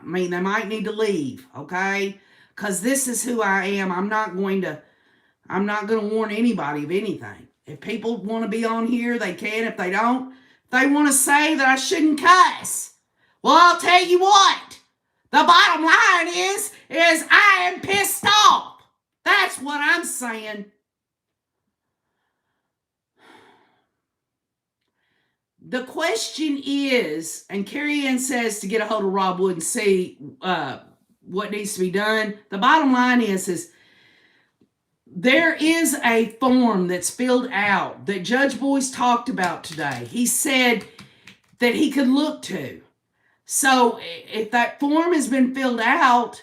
mean, they might need to leave, okay? Because this is who I am. I'm not going to warn anybody of anything. If people want to be on here, they can. If they don't, if they want to say that I shouldn't cuss, well, I'll tell you what. The bottom line is I am pissed off. That's what I'm saying. The question is, and Carrie Ann says to get a hold of Rob Wood and see what needs to be done. The bottom line is there is a form that's filled out that Judge Boyce talked about today. He said that he could look to. So if that form has been filled out,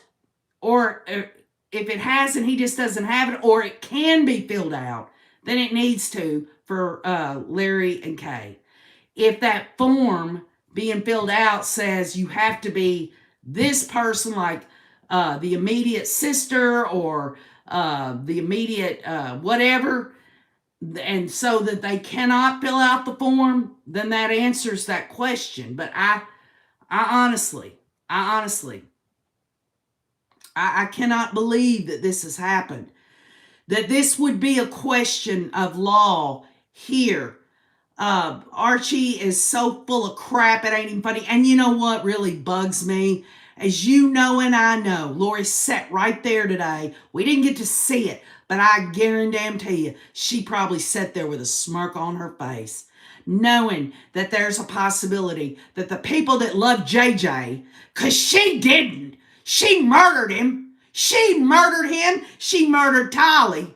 or if it hasn't, he just doesn't have it, or it can be filled out, then it needs to for Larry and Kay. If that form being filled out says you have to be this person, like the immediate sister or the immediate whatever, and so that they cannot fill out the form, then that answers that question. But I honestly, I cannot believe that this has happened. That this would be a question of law here. Archie is so full of crap, it ain't even funny. And you know what really bugs me? As you know and I know, Lori sat right there today. We didn't get to see it, but I guarantee you, she probably sat there with a smirk on her face, knowing that there's a possibility that the people that love JJ, because she didn't, she murdered him. She murdered him. She murdered Tolly.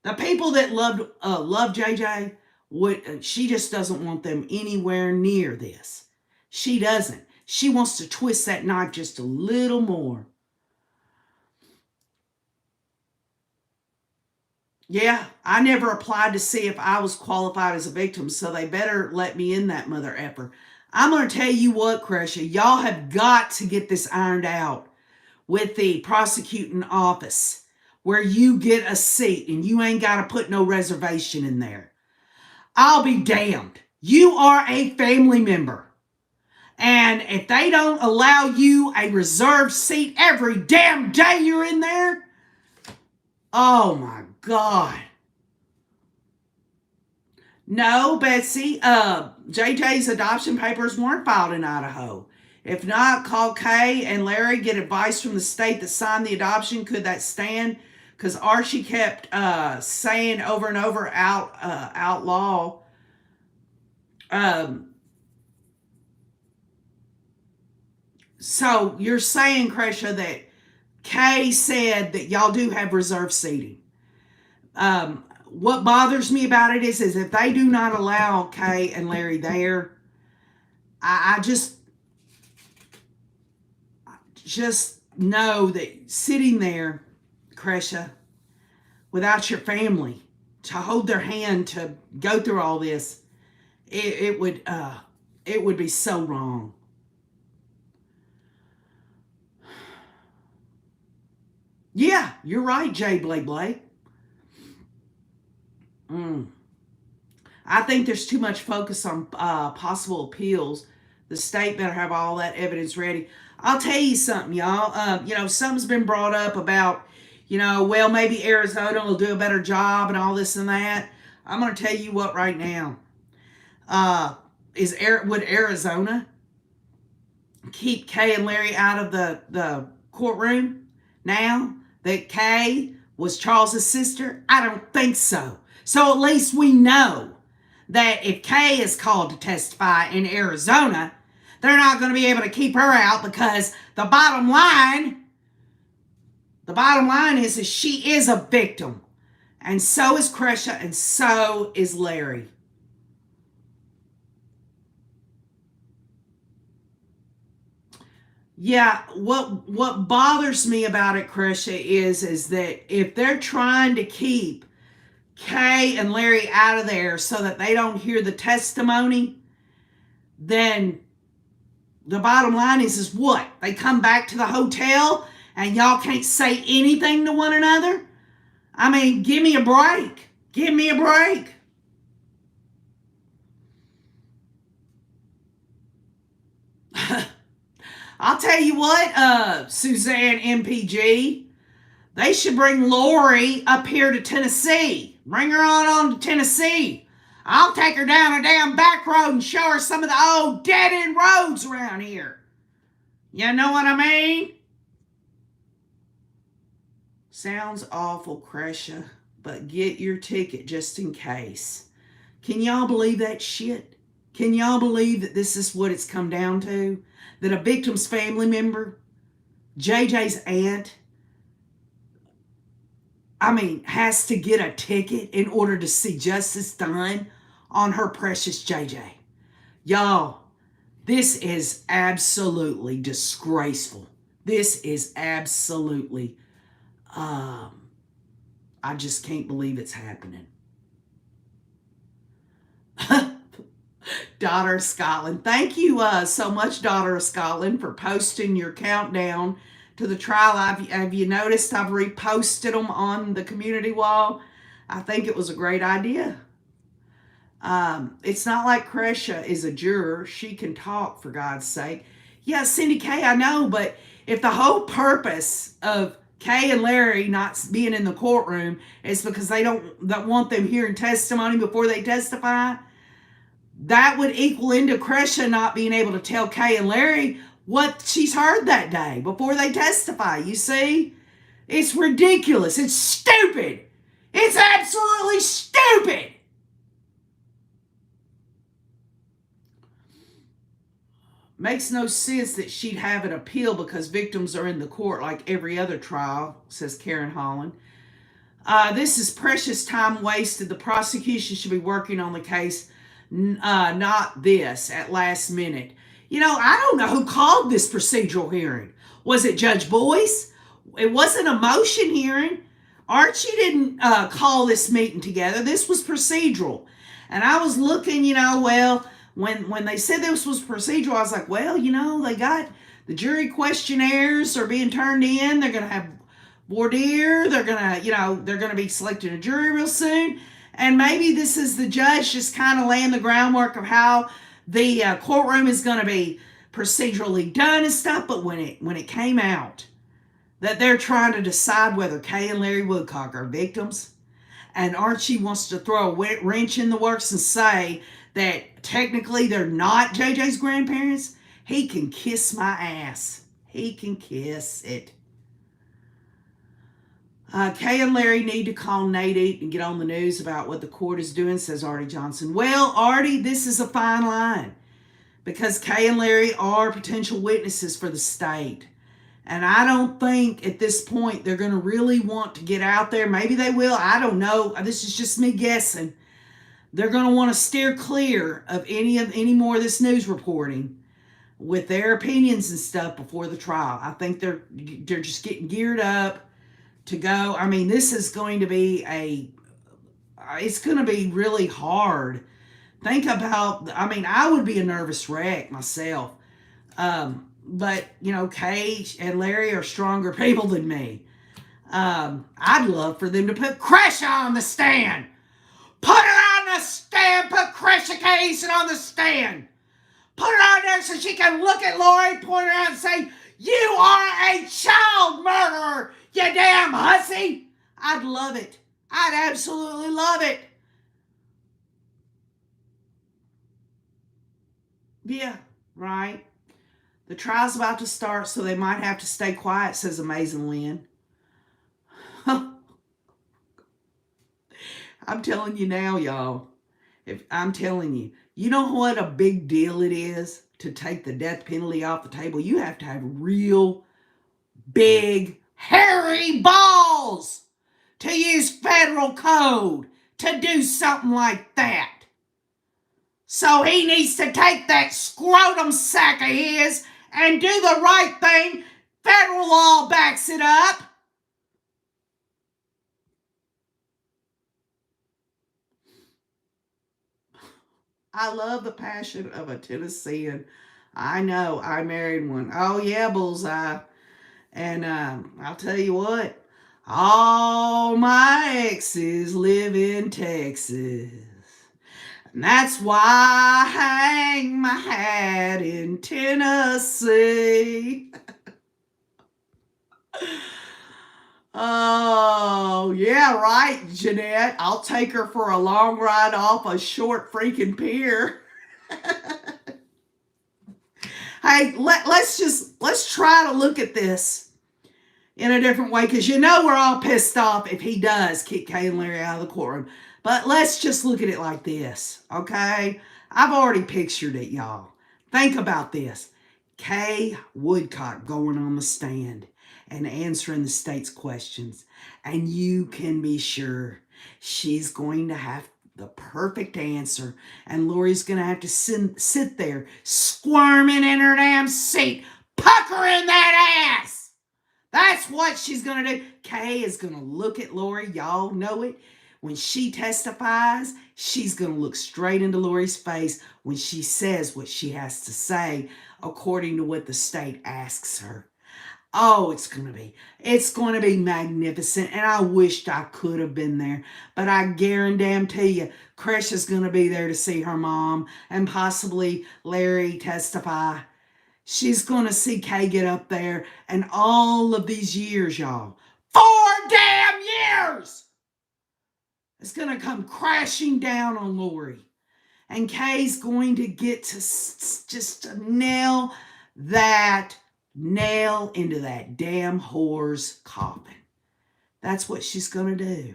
The people that love JJ, she just doesn't want them anywhere near this. She doesn't. She wants to twist that knife just a little more. Yeah, I never applied to see if I was qualified as a victim, so they better let me in that mother effer. I'm going to tell you what, Cresha, y'all have got to get this ironed out with the prosecuting office where you get a seat and you ain't got to put no reservation in there. I'll be damned. You are a family member. And if they don't allow you a reserved seat every damn day you're in there, oh my God. No, Betsy, JJ's adoption papers weren't filed in Idaho. If not, call Kay and Larry, get advice from the state that signed the adoption. Could that stand? Because Archie kept saying over and over, outlaw. So you're saying, Cresha, that Kay said that y'all do have reserved seating. What bothers me about it is if they do not allow Kay and Larry there, I just know that sitting there, Cresha, without your family to hold their hand to go through all this, it would be so wrong. Yeah, you're right, Jay Blake. I think there's too much focus on possible appeals. The state better have all that evidence ready. I'll tell you something, y'all. Something's been brought up about, well, maybe Arizona will do a better job and all this and that. I'm going to tell you what right now. Would Arizona keep Kay and Larry out of the courtroom now that Kay was Charles's sister? I don't think so. So at least we know that if Kay is called to testify in Arizona, they're not going to be able to keep her out, because the bottom line is she is a victim. And so is Cresha, and so is Larry. Yeah, what bothers me about it, Cresha, is that if they're trying to keep Kay and Larry out of there so that they don't hear the testimony, then the bottom line is what? They come back to the hotel and y'all can't say anything to one another? I mean, give me a break. Give me a break. I'll tell you what, Suzanne MPG, they should bring Lori up here to Tennessee. Bring her on to Tennessee. I'll take her down a damn back road and show her some of the old dead-end roads around here. You know what I mean? Sounds awful, Cresha, but get your ticket just in case. Can y'all believe that shit? Can y'all believe that this is what it's come down to? That a victim's family member, JJ's aunt, has to get a ticket in order to see justice done on her precious JJ. Y'all, this is absolutely disgraceful. This is absolutely, I just can't believe it's happening. Daughter of Scotland. Thank you so much, Daughter of Scotland, for posting your countdown to the trial. Have you noticed I've reposted them on the community wall? I think it was a great idea. It's not like Cresha is a juror. She can talk, for God's sake. Yeah, Cindy Kay, I know, but if the whole purpose of Kay and Larry not being in the courtroom is because they don't want them hearing testimony before they testify, that would equal into Cresha not being able to tell Kay and Larry what she's heard that day before they testify. You see? It's ridiculous. It's stupid. It's absolutely stupid. Makes no sense that she'd have an appeal because victims are in the court like every other trial, says Karen Holland. This is precious time wasted. The prosecution should be working on the case, not this at last minute. You know, I don't know who called this procedural hearing. Was it Judge Boyce? It wasn't a motion hearing. Archie didn't call this meeting together. This was procedural. And I was looking, when they said this was procedural, I was like, they got the jury questionnaires are being turned in. They're going to have voir dire. They're going to be selecting a jury real soon. And maybe this is the judge just kind of laying the groundwork of how the courtroom is going to be procedurally done and stuff. But when it came out that they're trying to decide whether Kay and Larry Woodcock are victims, and Archie wants to throw a wrench in the works and say that technically they're not JJ's grandparents, he can kiss my ass. He can kiss it. Kay and Larry need to call Nate and get on the news about what the court is doing, says Artie Johnson. Well, Artie, this is a fine line because Kay and Larry are potential witnesses for the state. And I don't think at this point they're going to really want to get out there. Maybe they will. I don't know. This is just me guessing. They're going to want to steer clear of any more of this news reporting with their opinions and stuff before the trial. I think they're just getting geared up to go. I mean, this is going to be it's going to be really hard. Think about, I would be a nervous wreck myself. But, Kay and Larry are stronger people than me. I'd love for them to put Cresha on the stand. Put her on the stand. Put Cresha Kaysen on the stand. Put her on there so she can look at Lori, point her out and say, "You are a child murderer, you damn hussy." I'd love it. I'd absolutely love it. Yeah, right. The trial's about to start, so they might have to stay quiet, says Amazing Lynn. I'm telling you now, y'all. I'm telling you, you know what a big deal it is to take the death penalty off the table? You have to have real big, hairy balls to use federal code to do something like that. So he needs to take that scrotum sack of his and do the right thing. Federal law backs it up. I love the passion of a Tennessean. I know, I married one. Oh yeah, Bullseye. And I'll tell you what, all my exes live in Texas. And that's why I hang my hat in Tennessee. Oh, yeah, right, Jeanette. I'll take her for a long ride off a short freaking pier. Hey, let's try to look at this in a different way, because we're all pissed off if he does kick Kay and Larry out of the courtroom. But let's just look at it like this, okay? I've already pictured it, y'all. Think about this. Kay Woodcock going on the stand and answering the state's questions. And you can be sure she's going to have the perfect answer. And Lori's going to have to sit there squirming in her damn seat, puckering that ass. That's what she's going to do. Kay is going to look at Lori. Y'all know it. When she testifies, she's going to look straight into Lori's face when she says what she has to say according to what the state asks her. Oh, it's going to be magnificent. And I wished I could have been there. But I guarantee you, Cresha's going to be there to see her mom and possibly Larry testify. She's going to see Kay get up there, and all of these years, y'all, 4 damn years, it's going to come crashing down on Lori. And Kay's going to get to just nail into that damn whore's coffin. That's what she's going to do.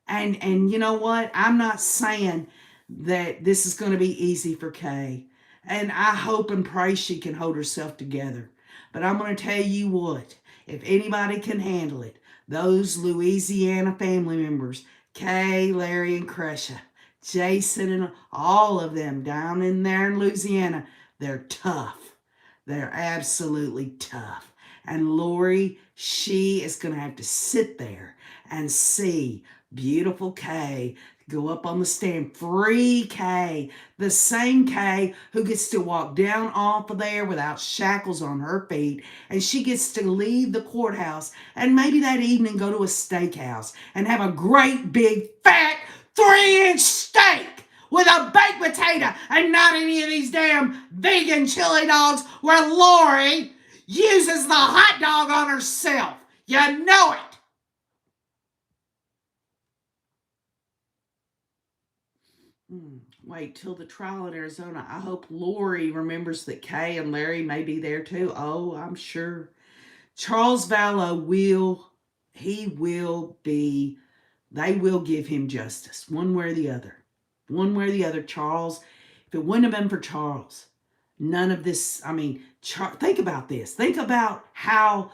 And you know what? I'm not saying that this is going to be easy for Kay. And I hope and pray she can hold herself together. But I'm going to tell you what, if anybody can handle it, those Louisiana family members, Kay, Larry, and Cresha, Jason, and all of them down in there in Louisiana, they're tough. They're absolutely tough. And Lori, she is going to have to sit there and see beautiful Kay go up on the stand. Free Kay. The same Kay who gets to walk down off of there without shackles on her feet. And she gets to leave the courthouse and maybe that evening go to a steakhouse and have a great big fat 3-inch steak with a baked potato and not any of these damn vegan chili dogs where Lori uses the hot dog on herself. You know it. Wait till the trial in Arizona. I hope Lori remembers that Kay and Larry may be there too. Oh, I'm sure. Charles Vallow they will give him justice, one way or the other. One way or the other, Charles, if it wouldn't have been for Charles, none of this, think about this. Think about how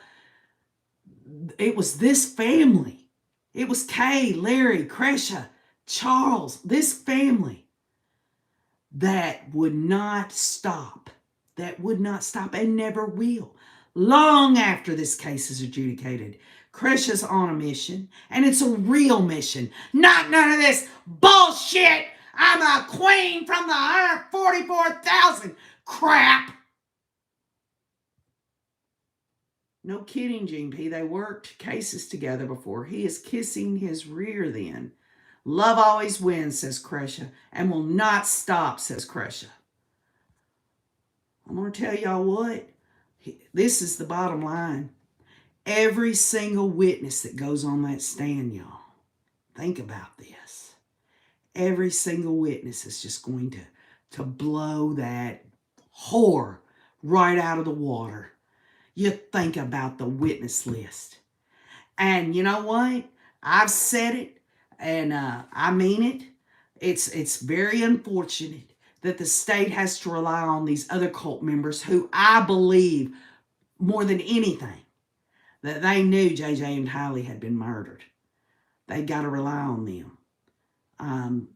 it was this family. It was Kay, Larry, Cresha, Charles, this family that would not stop. That would not stop and never will. Long after this case is adjudicated, Cresha's on a mission, and it's a real mission. Not none of this bullshit. I'm a queen from the 144,000 crap. No kidding, Gene P. They worked cases together before. He is kissing his rear then. Love always wins, says Cresha, and will not stop, says Cresha. I'm going to tell y'all what. This is the bottom line. Every single witness that goes on that stand, y'all, think about this. Every single witness is just going to blow that whore right out of the water. You think about the witness list. And you know what? I've said it, and I mean it. It's very unfortunate that the state has to rely on these other cult members who I believe more than anything that they knew JJ and Tylee had been murdered. They got to rely on them.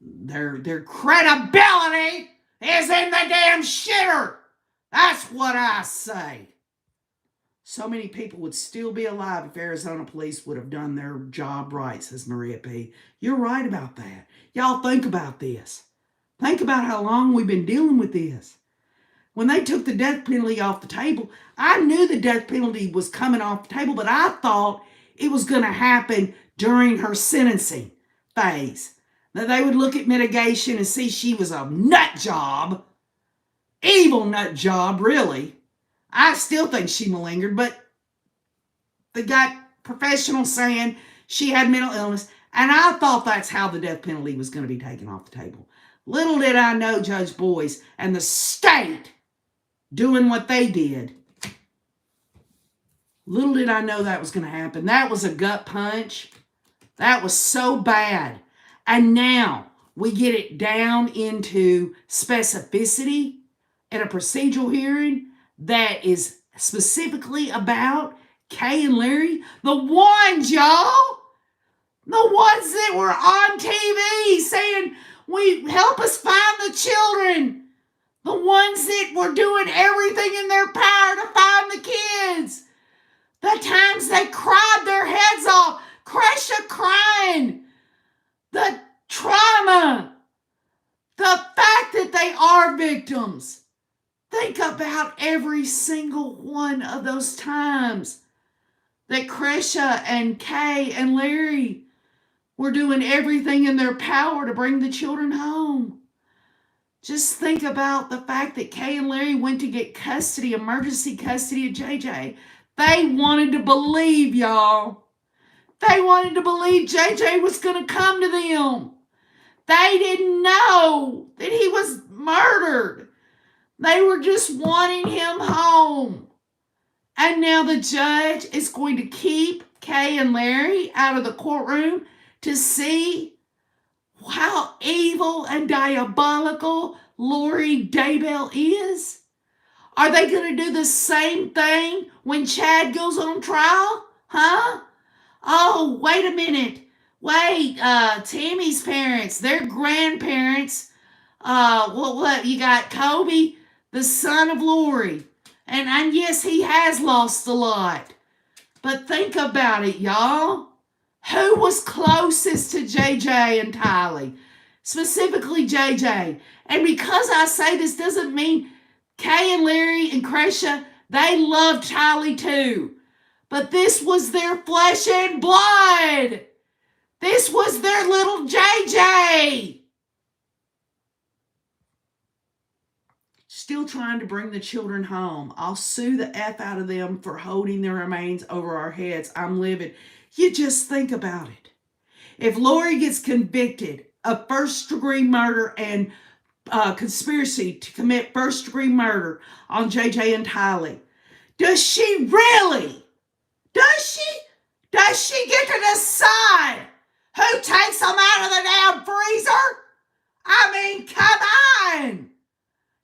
Their credibility is in the damn shitter. That's what I say. So many people would still be alive if Arizona police would have done their job right, says Maria P. You're right about that. Y'all think about this. Think about how long we've been dealing with this. When they took the death penalty off the table, I knew the death penalty was coming off the table, but I thought it was going to happen during her sentencing phase. That they would look at mitigation and see she was a nut job. Evil nut job, really. I still think she malingered, but they got professionals saying she had mental illness, and I thought that's how the death penalty was going to be taken off the table. Little did I know Judge Boyce and the state doing what they did. Little did I know that was going to happen. That was a gut punch. That was so bad. And now we get it down into specificity in a procedural hearing that is specifically about Kay and Larry. The ones, y'all. The ones that were on TV saying, help us find the children. The ones that were doing everything in their power to find the kids. The times they cried their heads off. Cresha crying. the trauma, the fact that they are victims. Think about every single one of those times that Kresha and Kay and Larry were doing everything in their power to bring the children home. Just think about the fact that Kay and Larry went to get custody, emergency custody of JJ. They wanted to believe, y'all. They wanted to believe JJ was going to come to them. They didn't know that he was murdered. They were just wanting him home. And now the judge is going to keep Kay and Larry out of the courtroom to see how evil and diabolical Lori Daybell is. Are they going to do the same thing when Chad goes on trial? Huh? Oh, wait a minute. Wait, Tammy's parents, their grandparents. What? You got Kobe, the son of Lori. And yes, he has lost a lot. But think about it, y'all. Who was closest to JJ and Tylee? Specifically JJ. And because I say this doesn't mean Kay and Larry and Kresha, they loved Tylee too. But this was their flesh and blood. This was their little JJ. Still trying to bring the children home. I'll sue the F out of them for holding their remains over our heads. I'm livid. You just think about it. If Lori gets convicted of first-degree murder and conspiracy to commit first-degree murder on JJ and Tylee, does she really? Does she get to decide who takes them out of the damn freezer? I mean, come on.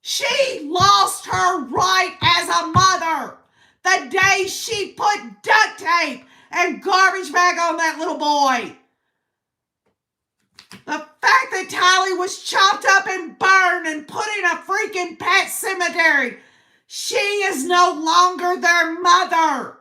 She lost her right as a mother the day she put duct tape and garbage bag on that little boy. The fact that Tylee was chopped up and burned and put in a freaking pet cemetery, she is no longer their mother.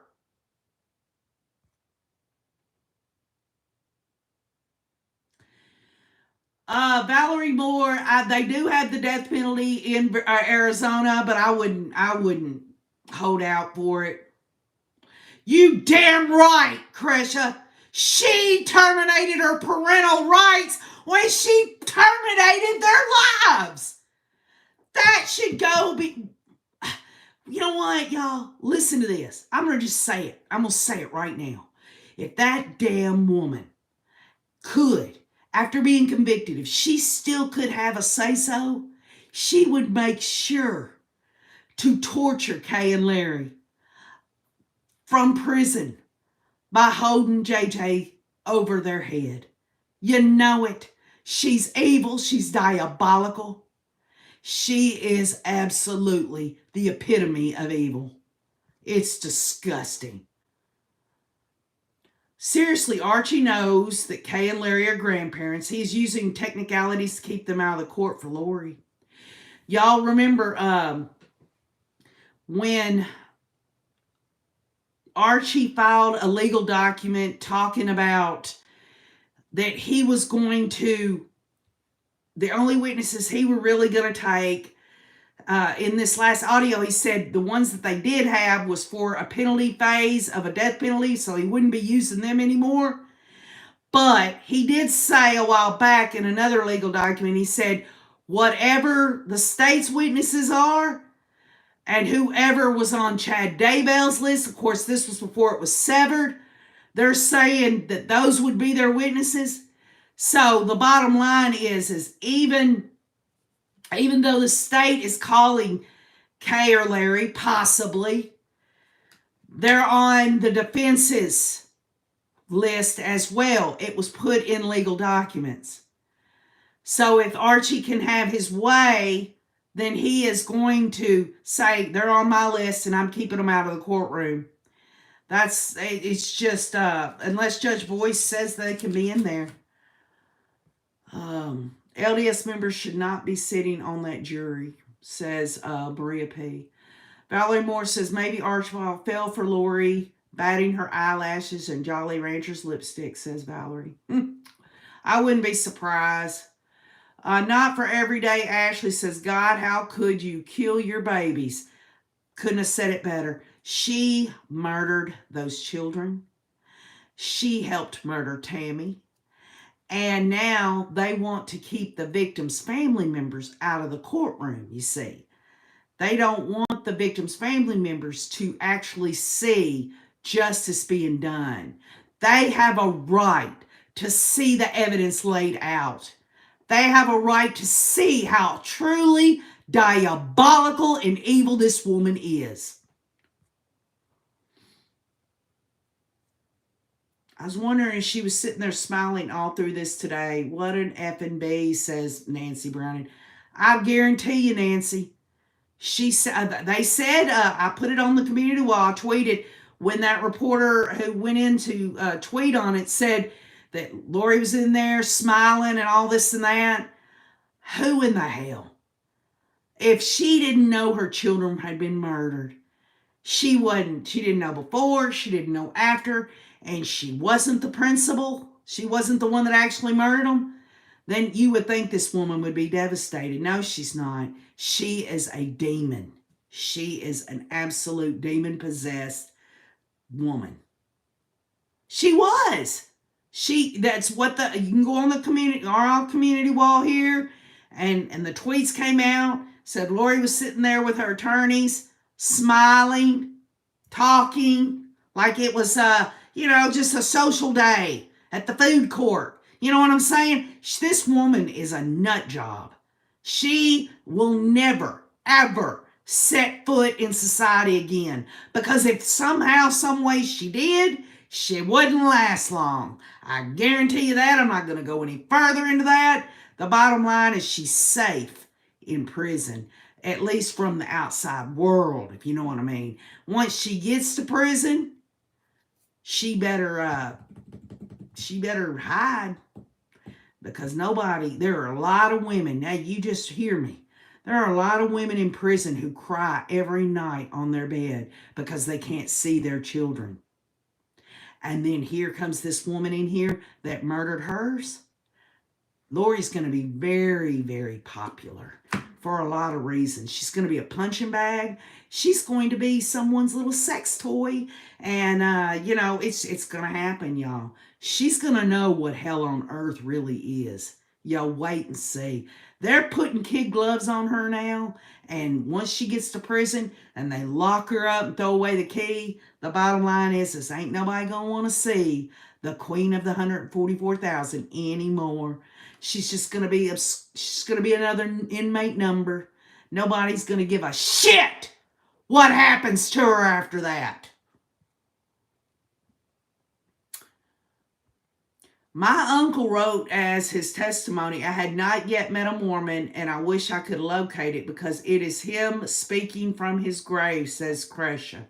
Valerie Moore, they do have the death penalty in Arizona, but I wouldn't hold out for it. You damn right, Kresha. She terminated her parental rights when she terminated their lives. That should go be... You know what, y'all? Listen to this. I'm going to just say it. I'm going to say it right now. If that damn woman could, after being convicted, if she still could have a say-so, she would make sure to torture Kay and Larry from prison by holding JJ over their head. You know it. She's evil. She's diabolical. She is absolutely the epitome of evil. It's disgusting. Seriously, Archie knows that Kay and Larry are grandparents. He's using technicalities to keep them out of the court for Lori. Y'all remember when Archie filed a legal document talking about that he was going to, the only witnesses he were really going to take, in this last audio, he said the ones that they did have was for a penalty phase of a death penalty, so he wouldn't be using them anymore. But he did say a while back in another legal document, he said, whatever the state's witnesses are, and whoever was on Chad Daybell's list, of course, this was before it was severed, they're saying that those would be their witnesses. So the bottom line is even though the state is calling Kay or Larry, possibly, they're on the defense's list as well. It was put in legal documents. So if Archie can have his way, then he is going to say, they're on my list and I'm keeping them out of the courtroom. It's just, unless Judge Boyce says they can be in there. LDS members should not be sitting on that jury, says Maria P. Valerie Moore says, maybe Archibald fell for Lori, batting her eyelashes and Jolly Rancher's lipstick, says Valerie. I wouldn't be surprised. Not for everyday Ashley says, God, how could you kill your babies? Couldn't have said it better. She murdered those children. She helped murder Tammy. And now they want to keep the victims' family members out of the courtroom, you see. They don't want the victims' family members to actually see justice being done. They have a right to see the evidence laid out. They have a right to see how truly diabolical and evil this woman is. I was wondering if she was sitting there smiling all through this today. What an effing B, says Nancy Browning. I guarantee you, Nancy, they said, I put it on the community wall, I tweeted, when that reporter who went in to tweet on it said that Lori was in there smiling and all this and that. Who in the hell? If she didn't know her children had been murdered, she didn't know before, she didn't know after, and she wasn't the principal, she wasn't the one that actually murdered them, then you would think this woman would be devastated. No, she's not. She is a demon. She is an absolute demon-possessed woman. She was. That's what you can go on the our community wall here, and the tweets came out, said Lori was sitting there with her attorneys, smiling, talking, like it was, just a social day at the food court. You know what I'm saying? This woman is a nut job. She will never, ever set foot in society again. Because if somehow, some way she did, she wouldn't last long. I guarantee you that. I'm not going to go any further into that. The bottom line is she's safe in prison, at least from the outside world, if you know what I mean. Once she gets to prison, she better hide, because there are a lot of women, now you just hear me, there are a lot of women in prison who cry every night on their bed because they can't see their children. And then here comes this woman in here that murdered hers. Lori's going to be very, very popular for a lot of reasons. She's going to be a punching bag. She's going to be someone's little sex toy. And, it's going to happen, y'all. She's going to know what hell on earth really is. Y'all wait and see. They're putting kid gloves on her now. And once she gets to prison and they lock her up and throw away the key, the bottom line is ain't nobody going to want to see the queen of the 144,000 anymore. She's just going to be another inmate number. Nobody's going to give a shit what happens to her after that. My uncle wrote as his testimony, I had not yet met a Mormon, and I wish I could locate it because it is him speaking from his grave, says Crescia.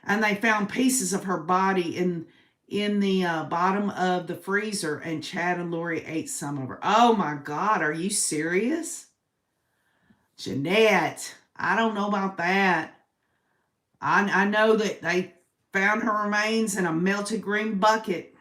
And they found pieces of her body in the bottom of the freezer, and Chad and Lori ate some of her. Oh my God, are you serious? Jeanette, I don't know about that. I know that they found her remains in a melted green bucket.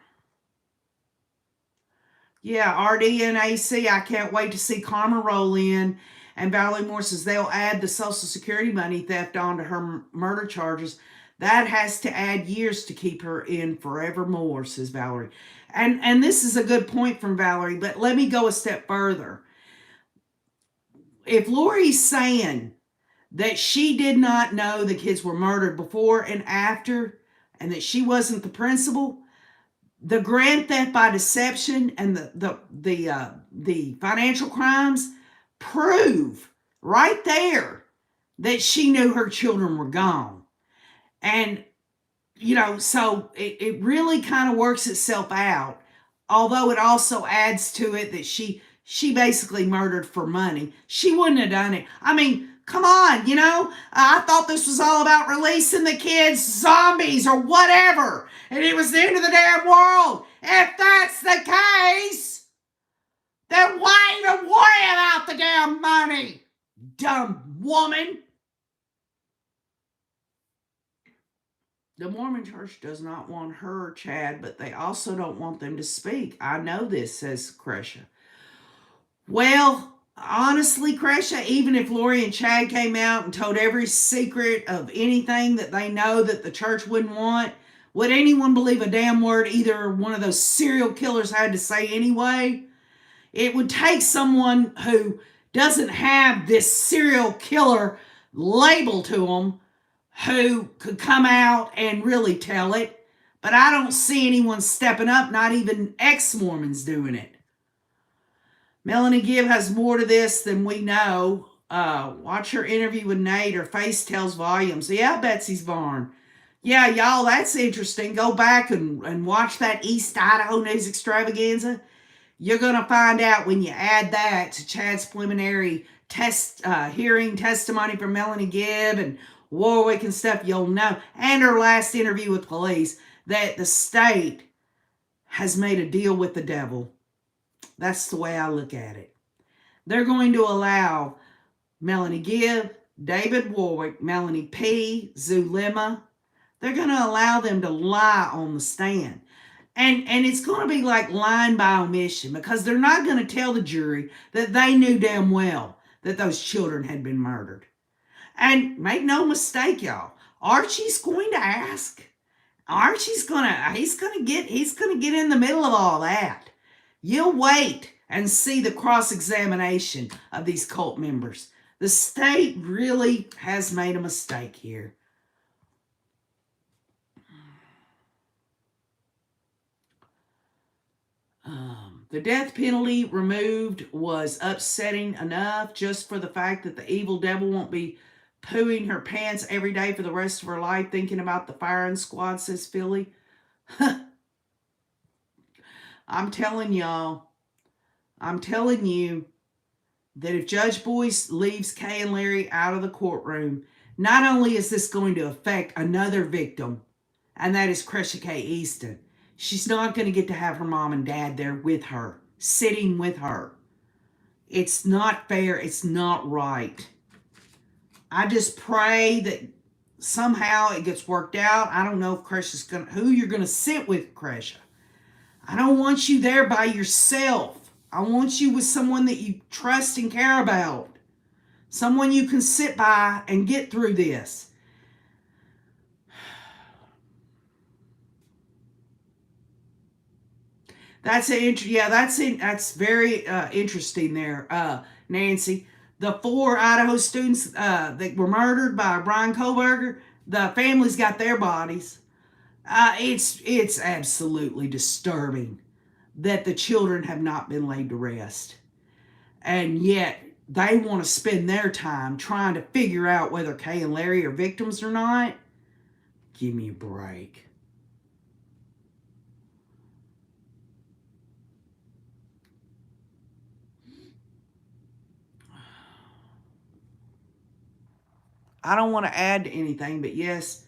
Yeah, RD and AC, I can't wait to see Karma roll in. And Valerie Moore says they'll add the Social Security money theft onto her murder charges. That has to add years to keep her in forevermore, says Valerie. And this is a good point from Valerie, but let me go a step further. If Lori's saying that she did not know the kids were murdered before and after, and that she wasn't the principal, the grand theft by deception and the financial crimes prove right there that she knew her children were gone. And, so it really kind of works itself out, although it also adds to it that she basically murdered for money. She wouldn't have done it. I mean, come on, I thought this was all about releasing the kids, zombies or whatever, and it was the end of the damn world. If that's the case, then why even worry about the damn money, dumb woman? The Mormon church does not want her, Chad, but they also don't want them to speak. I know this, says Kresha. Well, honestly, Kresha, even if Lori and Chad came out and told every secret of anything that they know that the church wouldn't want, would anyone believe a damn word either one of those serial killers had to say anyway? It would take someone who doesn't have this serial killer label to them who could come out and really tell it. But I don't see anyone stepping up, not even ex-Mormons doing it. Melanie Gibb has more to this than we know. Watch her interview with Nate. Her face tells volumes. Yeah, Betsy's Barn. Yeah, y'all, that's interesting. Go back and watch that East Idaho News Extravaganza. You're going to find out when you add that to Chad's preliminary hearing testimony from Melanie Gibb and Warwick and stuff, you'll know, and her last interview with police, that the state has made a deal with the devil. That's the way I look at it. They're going to allow Melanie Gibb, David Warwick, Melanie P., Zulema, they're going to allow them to lie on the stand. And it's going to be like lying by omission, because they're not going to tell the jury that they knew damn well that those children had been murdered. And make no mistake, y'all, Archie's going to ask. He's going to get in the middle of all that. You'll wait and see the cross-examination of these cult members. The state really has made a mistake here. The death penalty removed was upsetting enough just for the fact that the evil devil won't be pooing her pants every day for the rest of her life thinking about the firing squad, says Philly. I'm telling you that if Judge Boyce leaves Kay and Larry out of the courtroom, not only is this going to affect another victim, and that is Kresha K. Easton, she's not going to get to have her mom and dad there with her, sitting with her. It's not fair. It's not right. I just pray that somehow it gets worked out. I don't know if who you're going to sit with, Kresha. I don't want you there by yourself. I want you with someone that you trust and care about. Someone you can sit by and get through this. That's very interesting there, Nancy. The 4 Idaho students that were murdered by Brian Kohlberger, the families got their bodies. It's absolutely disturbing that the children have not been laid to rest. And yet they want to spend their time trying to figure out whether Kay and Larry are victims or not. Give me a break. I don't want to add to anything, but yes,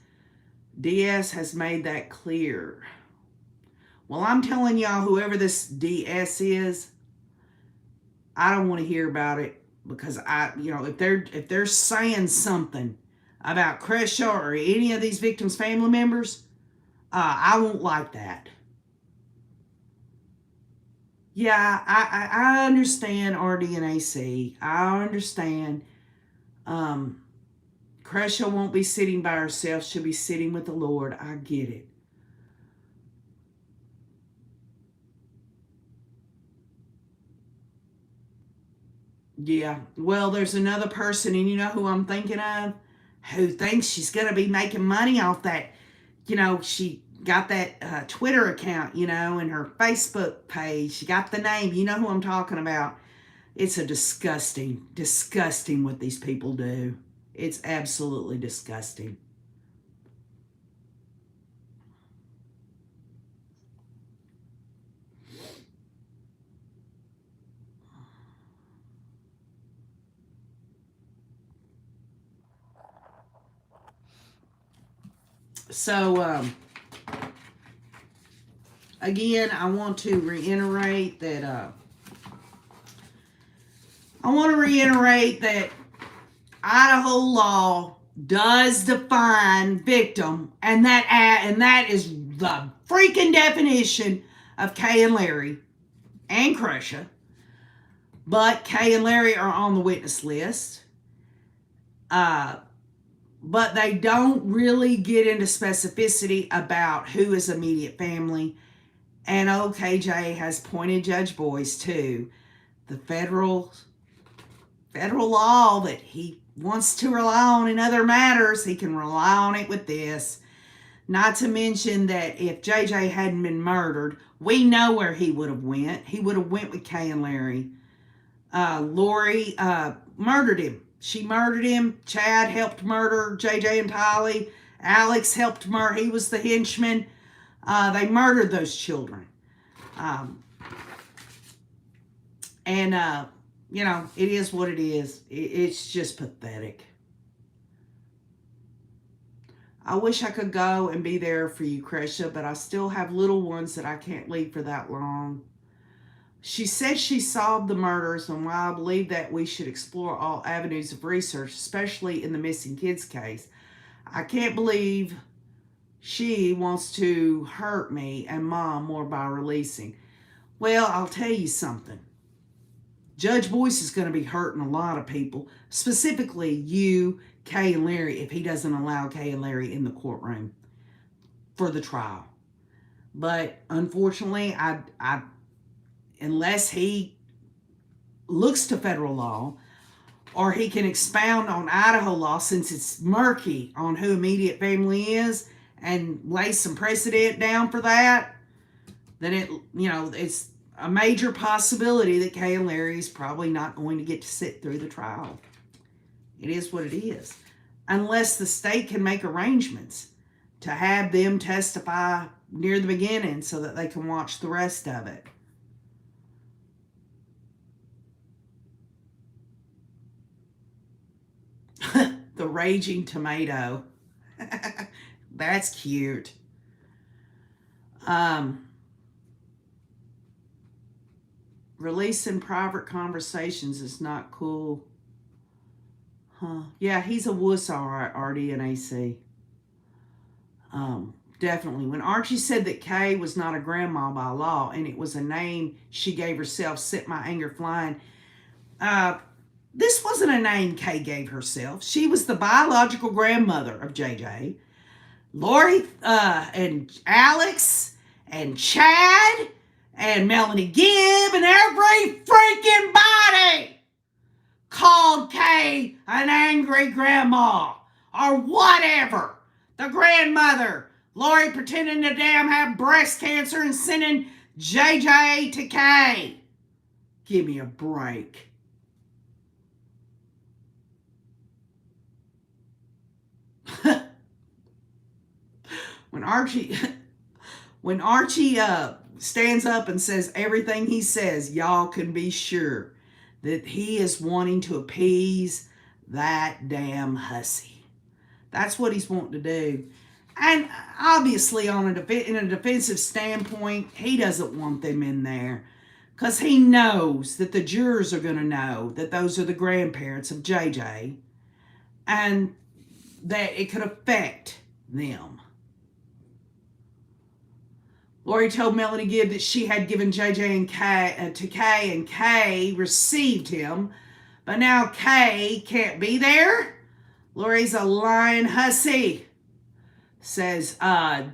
DS has made that clear. Well, I'm telling y'all, whoever this DS is, I don't want to hear about it, because if they're saying something about Kresha or any of these victims' family members, I won't like that. Yeah, I understand RDNAC. I understand. Kresha won't be sitting by herself. She'll be sitting with the Lord. I get it. Yeah. Well, there's another person, and you know who I'm thinking of? Who thinks she's going to be making money off that. She got that Twitter account, and her Facebook page. She got the name. You know who I'm talking about. It's a disgusting what these people do. It's absolutely disgusting. So, again, I want to reiterate that Idaho law does define victim, and that is the freaking definition of Kay and Larry and Crescia. But Kay and Larry are on the witness list. But they don't really get into specificity about who is immediate family. And OKJ has pointed Judge Boyce to the federal law that he wants to rely on in other matters. He can rely on it with this. Not to mention that if JJ hadn't been murdered, we know where he would have went. He would have went with Kay and Larry. Lori murdered him. She murdered him. Chad helped murder JJ and Tylee. Alex helped murder. He was the henchman. They murdered those children. You know, it is what it is. It's just pathetic. I wish I could go and be there for you, Crescia, but I still have little ones that I can't leave for that long. She said she solved the murders, and while I believe that we should explore all avenues of research, especially in the missing kids case, I can't believe she wants to hurt me and Mom more by releasing. Well, I'll tell you something. Judge Boyce is going to be hurting a lot of people, specifically you, Kay and Larry, if he doesn't allow Kay and Larry in the courtroom for the trial. But unfortunately, I unless he looks to federal law or he can expound on Idaho law, since it's murky on who immediate family is, and lay some precedent down for that, then it's a major possibility that Kay and Larry is probably not going to get to sit through the trial. It is what it is. Unless the state can make arrangements to have them testify near the beginning so that they can watch the rest of it. The raging tomato. That's cute. Releasing private conversations is not cool. Huh. Yeah, he's a wuss, all right, RD and AC. Definitely. When Archie said that Kay was not a grandma by law and it was a name she gave herself, set my anger flying. This wasn't a name Kay gave herself. She was the biological grandmother of JJ. Lori and Alex and Chad and Melanie Gibb and every freaking body called Kay an angry grandma or whatever. The grandmother. Lori pretending to damn have breast cancer and sending JJ to Kay. Give me a break. When Archie stands up and says everything he says, y'all can be sure that he is wanting to appease that damn hussy. That's what he's wanting to do. And obviously, in a defensive standpoint, he doesn't want them in there because he knows that the jurors are going to know that those are the grandparents of JJ and that it could affect them. Lori told Melanie Gibb that she had given JJ to Kay, and Kay received him. But now Kay can't be there? Lori's a lying hussy, says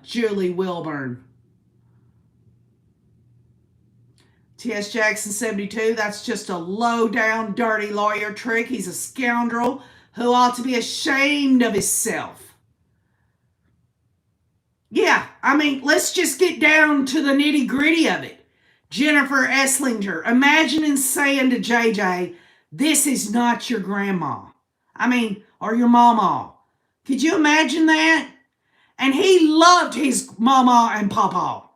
Julie Wilburn. T.S. Jackson 72, that's just a low-down, dirty lawyer trick. He's a scoundrel who ought to be ashamed of himself. Yeah, I mean, let's just get down to the nitty-gritty of it. Jennifer Esslinger, imagine saying to JJ, this is not your grandma. I mean, or your mama. Could you imagine that? And he loved his mama and papa.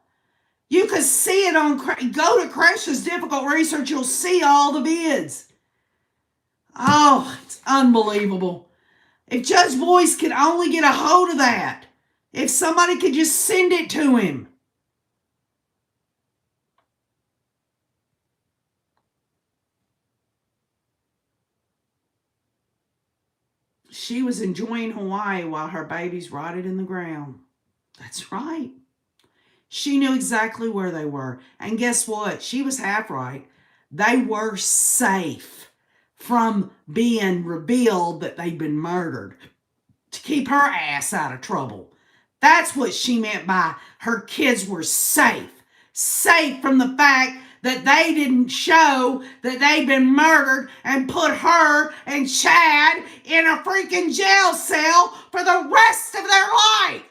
You could see it on, go to Crescia's Difficult Research, you'll see all the vids. Oh, it's unbelievable. If Judge Boyce could only get a hold of that. If somebody could just send it to him. she was enjoying Hawaii while her babies rotted in the ground. That's right. She knew exactly where they were. And guess what? She was half right. They were safe from being revealed that they'd been murdered to keep her ass out of trouble. That's what she meant by her kids were safe. Safe from the fact that they didn't show that they'd been murdered and put her and Chad in a freaking jail cell for the rest of their life.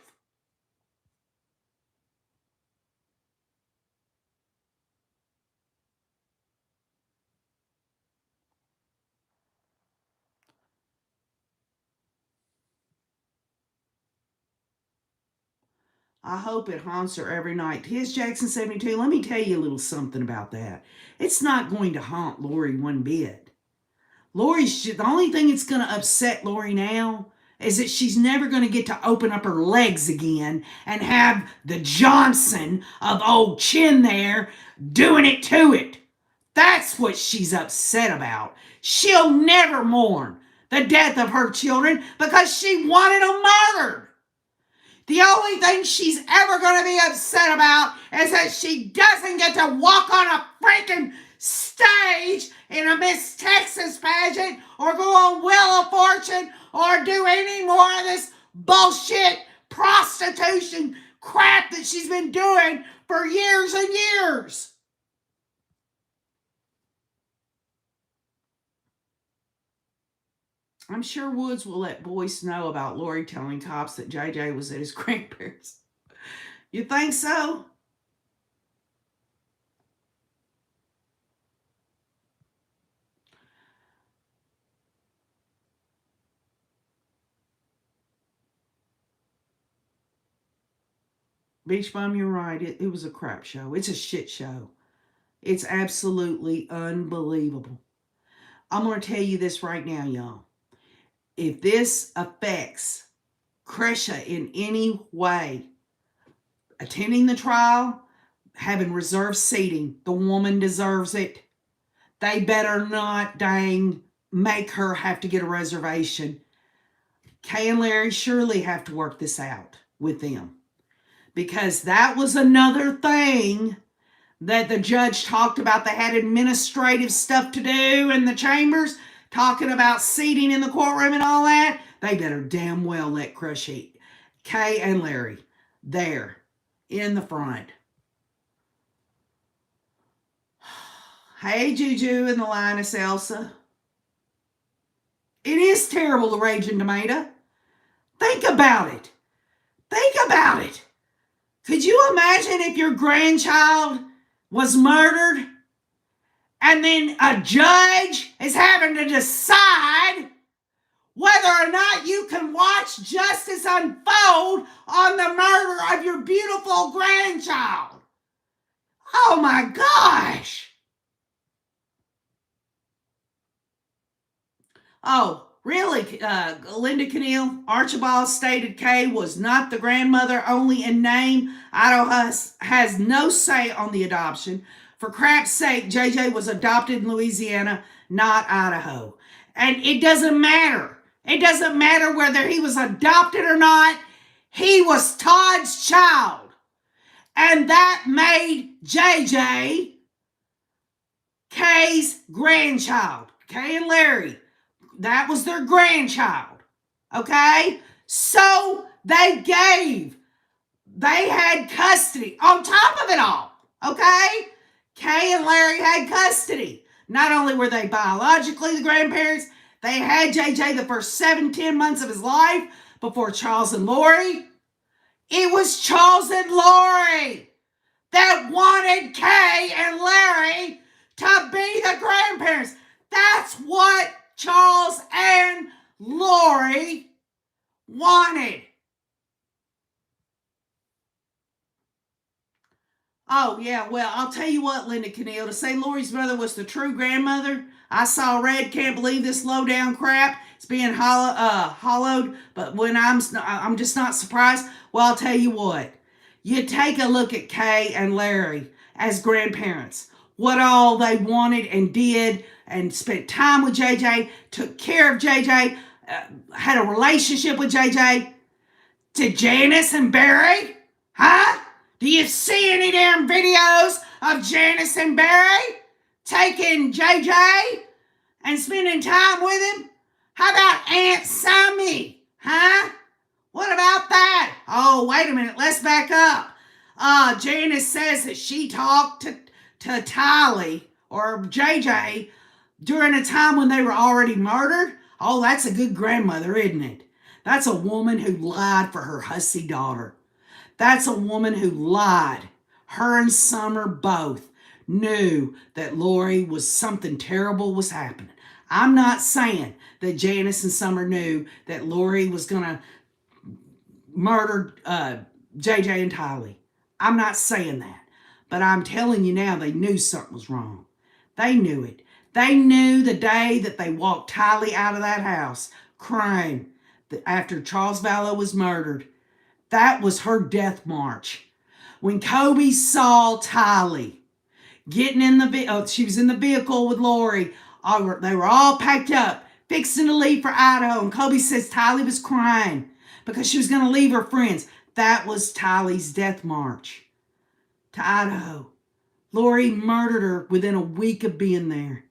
I hope it haunts her every night. His Jackson 72, let me tell you a little something about that. It's not going to haunt Lori one bit. The only thing that's going to upset Lori now is that she's never going to get to open up her legs again and have the Johnson of old Chin there doing it to it. That's what she's upset about. She'll never mourn the death of her children because she wanted them murdered. The only thing she's ever going to be upset about is that she doesn't get to walk on a freaking stage in a Miss Texas pageant or go on Wheel of Fortune or do any more of this bullshit prostitution crap that she's been doing for years and years. I'm sure Woods will let Boyce know about Lori telling cops that JJ was at his grandparents'. You think so? Beach Bum, you're right. It was a crap show. It's a shit show. It's absolutely unbelievable. I'm going to tell you this right now, y'all. If this affects Kresha in any way, attending the trial, having reserved seating, the woman deserves it. They better not dang make her have to get a reservation. Kay and Larry surely have to work this out with them. Because that was another thing that the judge talked about. They had administrative stuff to do in the chambers, talking about seating in the courtroom and all that. They better damn well let Kresha, Kay and Larry there in the front. Hey, Juju and the Lioness Elsa. It is terrible, the Raging Tomato. Think about it. Think about it. Could you imagine if your grandchild was murdered and then a judge is having to decide whether or not you can watch justice unfold on the murder of your beautiful grandchild? Oh my gosh. Oh, really, Linda Keneal? Archibald stated Kay was not the grandmother, only in name. Idaho has no say on the adoption. For crap's sake, JJ was adopted in Louisiana, not Idaho. And it doesn't matter. It doesn't matter whether he was adopted or not. He was Todd's child. And that made JJ Kay's grandchild. Kay and Larry. That was their grandchild. Okay? So they had custody on top of it all. Okay? Kay and Larry had custody. Not only were they biologically the grandparents, they had JJ the first 7-10 months of his life before Charles and Lori. It was Charles and Lori that wanted Kay and Larry to be the grandparents. That's what Charles and Lori wanted. Oh, yeah, well, I'll tell you what, Linda Keneal, to say Lori's mother was the true grandmother, I saw red, can't believe this low-down crap. It's being hollowed, but when I'm just not surprised. Well, I'll tell you what. You take a look at Kay and Larry as grandparents. What all they wanted and did and spent time with JJ, took care of JJ. had a relationship with JJ to Janice and Barry? Huh? Do you see any damn videos of Janice and Barry taking JJ and spending time with him? How about Aunt Sammy? Huh? What about that? Oh, wait a minute. Let's back up. Janice says that she talked to Tylee or JJ during a time when they were already murdered. Oh, that's a good grandmother, isn't it? That's a woman who lied for her hussy daughter. That's a woman who lied. Her and Summer both knew that Lori was something terrible was happening. I'm not saying that Janice and Summer knew that Lori was going to murder JJ and Tylee. I'm not saying that. But I'm telling you now, they knew something was wrong. They knew it. They knew the day that they walked Tylee out of that house crying after Charles Vallow was murdered. That was her death march. When Kobe saw Tylee getting in the she was in the vehicle with Lori. They were all packed up, fixing to leave for Idaho. And Kobe says Tylee was crying because she was going to leave her friends. That was Tylee's death march to Idaho. Lori murdered her within a week of being there.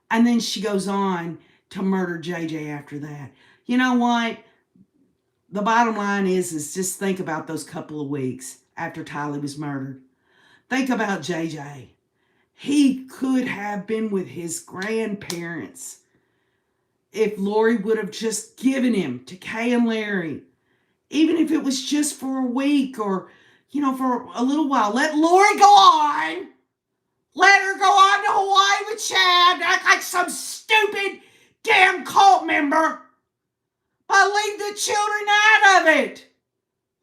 And then she goes on to murder JJ after that. You know what? The bottom line is just think about those couple of weeks after Tylee was murdered. Think about JJ. He could have been with his grandparents if Lori would have just given him to Kay and Larry. Even if it was just for a week or, for a little while. Let Lori go on. Let her go on to Hawaii with Chad, act like some stupid damn cult member. But leave the children out of it.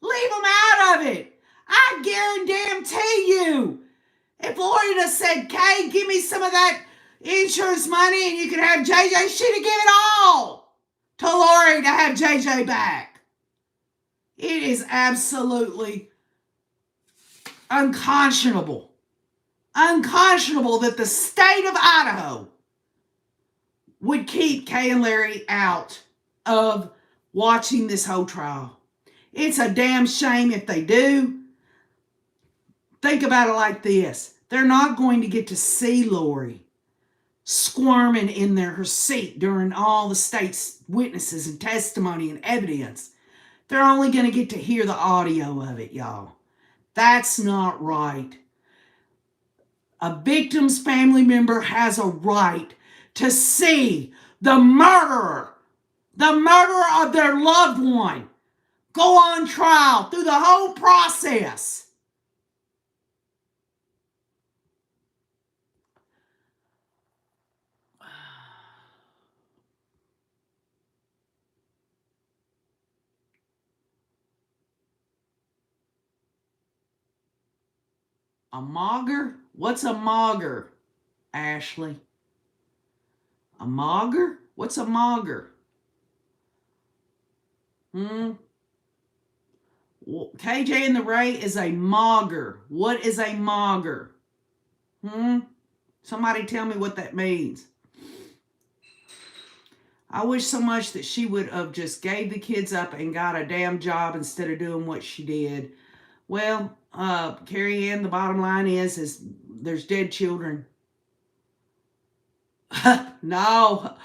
Leave them out of it. I guarantee you, if Lori had said, Kay, give me some of that insurance money and you can have JJ, she'd have given it all to Lori to have JJ back. It is absolutely unconscionable that the state of Idaho would keep Kay and Larry out of watching this whole trial. It's a damn shame if they do. Think about it like this. They're not going to get to see Lori squirming in her seat during all the state's witnesses and testimony and evidence. They're only going to get to hear the audio of it, y'all. That's not right. A victim's family member has a right to see the murderer of their loved one, go on trial through the whole process. A mogger? What's a mogger, Ashley? A mogger? What's a mogger? Well, KJ and the Ray is a mogger. What is a mogger? Somebody tell me what that means. I wish so much that she would have just gave the kids up and got a damn job instead of doing what she did. Well, Carrie Ann, the bottom line is there's dead children. No,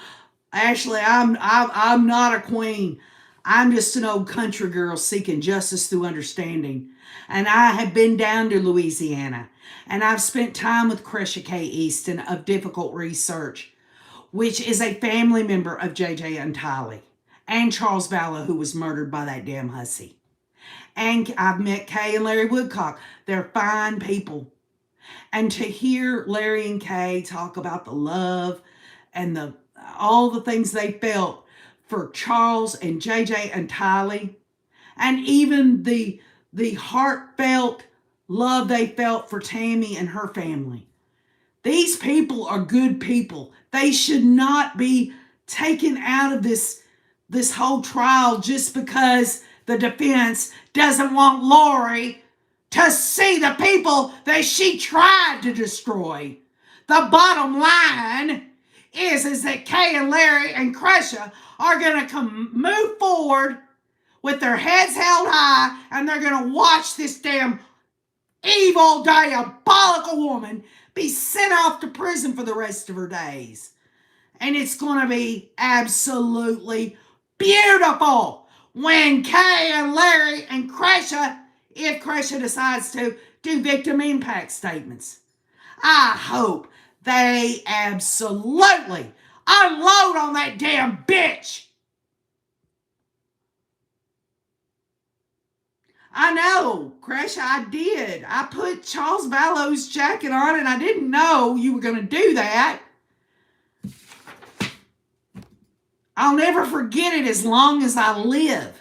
Ashley, I'm not a queen. I'm just an old country girl seeking justice through understanding. And I have been down to Louisiana, and I've spent time with Cresha K. Easton of Difficult Research, which is a family member of JJ and Tylee, and Charles Vallow, who was murdered by that damn hussy. And I've met Kay and Larry Woodcock. They're fine people. And to hear Larry and Kay talk about the love and all the things they felt for Charles and JJ and Tylee, and even the heartfelt love they felt for Tammy and her family. These people are good people. They should not be taken out of this whole trial just because the defense doesn't want Lori to see the people that she tried to destroy. The bottom line is that Kay and Larry and Cresha are going to move forward with their heads held high, and they're going to watch this damn evil, diabolical woman be sent off to prison for the rest of her days. And it's going to be absolutely beautiful when Kay and Larry and Cresha, if Cresha decides to, do victim impact statements. I hope they absolutely unload on that damn bitch. I know, Cresha, I did. I put Charles Vallow's jacket on and I didn't know you were going to do that. I'll never forget it as long as I live.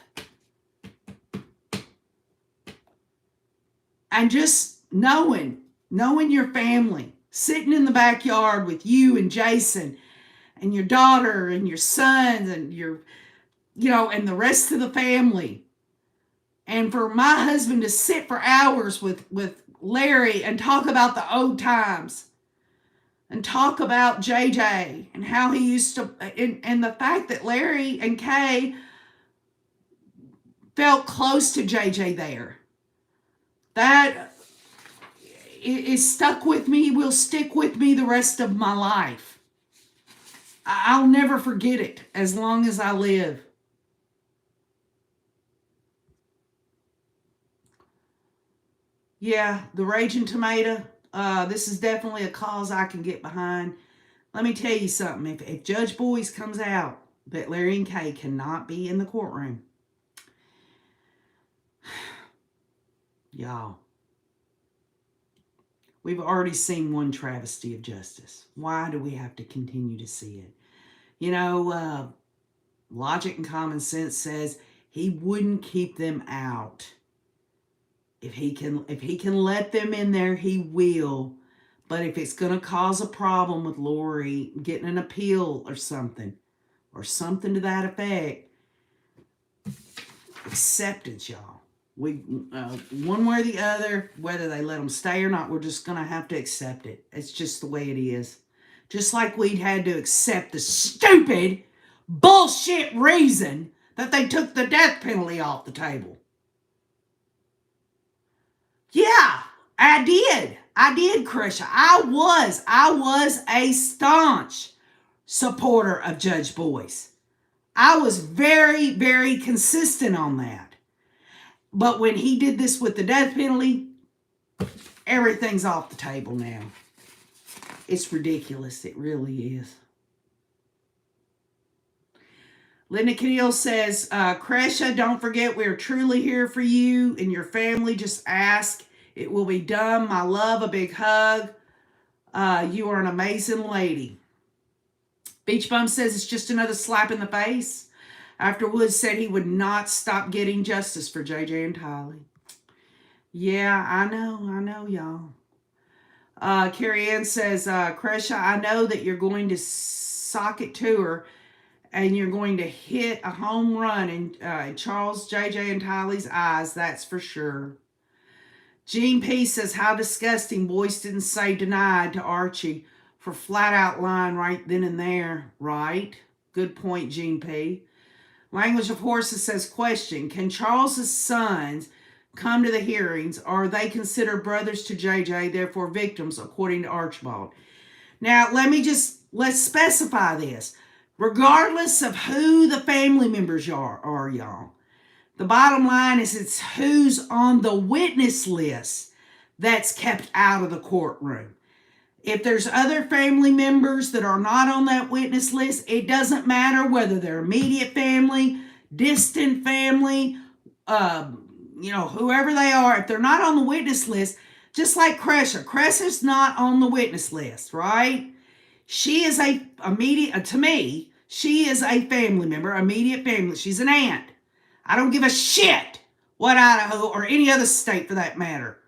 And just knowing your family, sitting in the backyard with you and Jason and your daughter and your sons and and the rest of the family. And for my husband to sit for hours with Larry and talk about the old times and talk about JJ and how he used to, and the fact that Larry and Kay felt close to JJ there. That is stuck with me, will stick with me the rest of my life. I'll never forget it as long as I live. Yeah, the Raging Tomato, this is definitely a cause I can get behind. Let me tell you something. If Judge Boyce comes out that Larry and Kay cannot be in the courtroom, y'all, we've already seen one travesty of justice. Why do we have to continue to see it? Logic and common sense says he wouldn't keep them out. If he can let them in there, he will. But if it's going to cause a problem with Lori getting an appeal or something to that effect, acceptance, y'all. We one way or the other, whether they let them stay or not, we're just going to have to accept it. It's just the way it is. Just like we'd had to accept the stupid bullshit reason that they took the death penalty off the table. Yeah, I did, Cresha. I was a staunch supporter of Judge Boyce. I was very, very consistent on that. But when he did this with the death penalty, everything's off the table now. It's ridiculous. It really is. Linda Keel says, Cresha, don't forget we are truly here for you and your family. Just ask. It will be done. My love, a big hug. You are an amazing lady. Beach Bum says it's just another slap in the face after Woods said he would not stop getting justice for JJ and Tylee. Yeah, I know, y'all. Carrie Ann says, Cresha, I know that you're going to sock it to her and you're going to hit a home run in Charles, JJ, and Tylee's eyes, that's for sure. Gene P says, how disgusting Boyce didn't say denied to Archie for flat out lying right then and there, right? Good point, Gene P. Language of Horses says, question, can Charles's sons come to the hearings? Or are they considered brothers to JJ, therefore victims, according to Archibald? Now, let's specify this. Regardless of who the family members are, y'all, the bottom line is it's who's on the witness list that's kept out of the courtroom. If there's other family members that are not on that witness list, it doesn't matter whether they're immediate family, distant family, whoever they are. If they're not on the witness list, just like Cresha. Cresha's not on the witness list, right? She is to me, she is a family member, immediate family. She's an aunt. I don't give a shit what Idaho or any other state for that matter.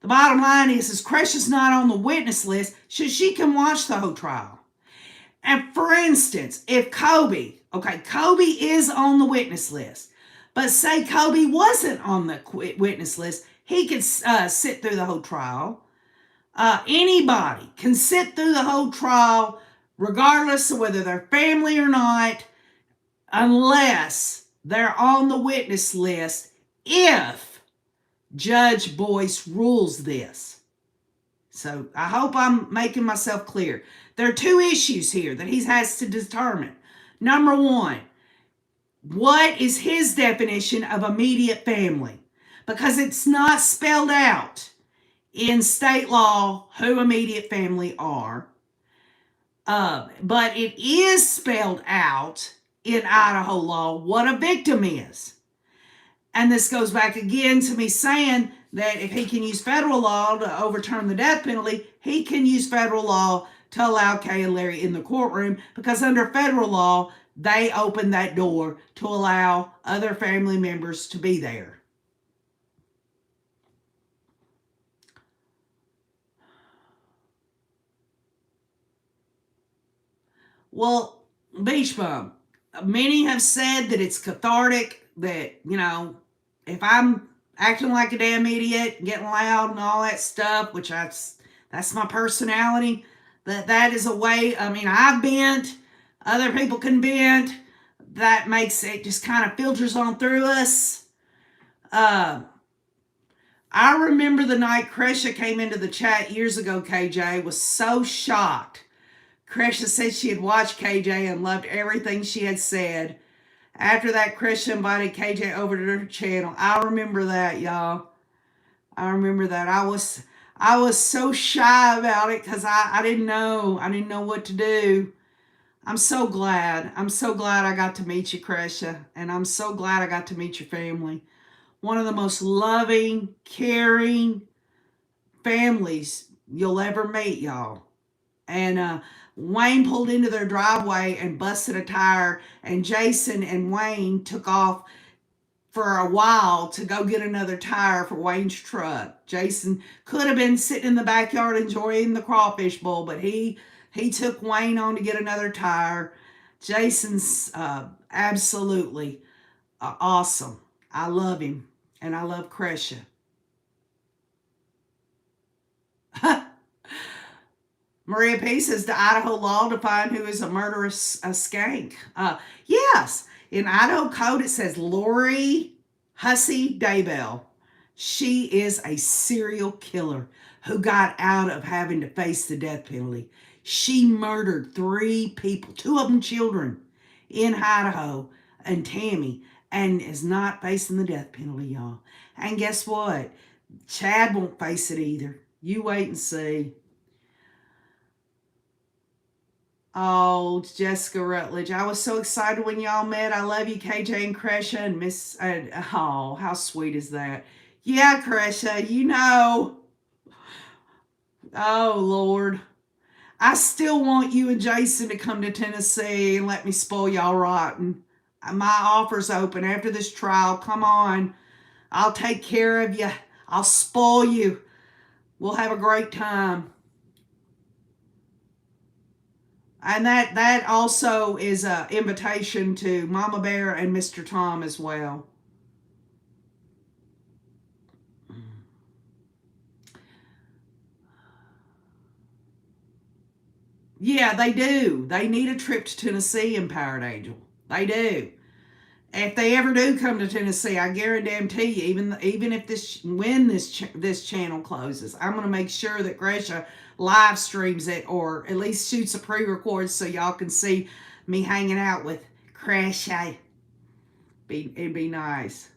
The bottom line is Cresha's not on the witness list, so she can watch the whole trial. And for instance, if Kobe is on the witness list, but say Kobe wasn't on the witness list, he could sit through the whole trial. Anybody can sit through the whole trial regardless of whether they're family or not, unless they're on the witness list, if Judge Boyce rules this. So I hope I'm making myself clear. There are two issues here that he has to determine. Number one, what is his definition of immediate family? Because it's not spelled out in state law who immediate family are. But it is spelled out in Idaho law what a victim is. And this goes back again to me saying that if he can use federal law to overturn the death penalty, he can use federal law to allow Kay and Larry in the courtroom, because under federal law, they open that door to allow other family members to be there. Well, Beach Bum, many have said that it's cathartic, that, if I'm acting like a damn idiot, getting loud and all that stuff, which that's my personality, that is a way, I've bent, other people can vent, that makes it just kind of filters on through us. I remember the night Kresha came into the chat years ago, KJ, was so shocked. Kresha said she had watched KJ and loved everything she had said. After that, Kresha invited KJ over to her channel. I remember that, y'all. I remember that. I was so shy about it because I didn't know. I didn't know what to do. I'm so glad. I'm so glad I got to meet you, Kresha. And I'm so glad I got to meet your family. One of the most loving, caring families you'll ever meet, y'all. And Wayne pulled into their driveway and busted a tire, and Jason and Wayne took off for a while to go get another tire for Wayne's truck. Jason could have been sitting in the backyard enjoying the crawfish bowl, but he took Wayne on to get another tire. Jason's absolutely awesome. I love him, and I love Kresha. Maria P. says, the Idaho law define who is a murderous skank. Yes, in Idaho code it says Lori Hussey Daybell. She is a serial killer who got out of having to face the death penalty. She murdered 3 people, 2 of them children, in Idaho and Tammy, and is not facing the death penalty, y'all. And guess what? Chad won't face it either. You wait and see. Oh, Jessica Rutledge. I was so excited when y'all met. I love you, KJ and Kresha and Miss... oh, how sweet is that? Yeah, Kresha, you know. Oh, Lord. I still want you and Jason to come to Tennessee and let me spoil y'all rotten. My offer's open after this trial. Come on. I'll take care of you. I'll spoil you. We'll have a great time. And that also is an invitation to Mama Bear and Mr. Tom as well. Yeah, they do. They need a trip to Tennessee, Empowered Angel. They do. If they ever do come to Tennessee, I guarantee you, even if when this channel closes, I'm going to make sure that Kresha live streams it, or at least shoots a pre-record so y'all can see me hanging out with Kresha. It'd be nice.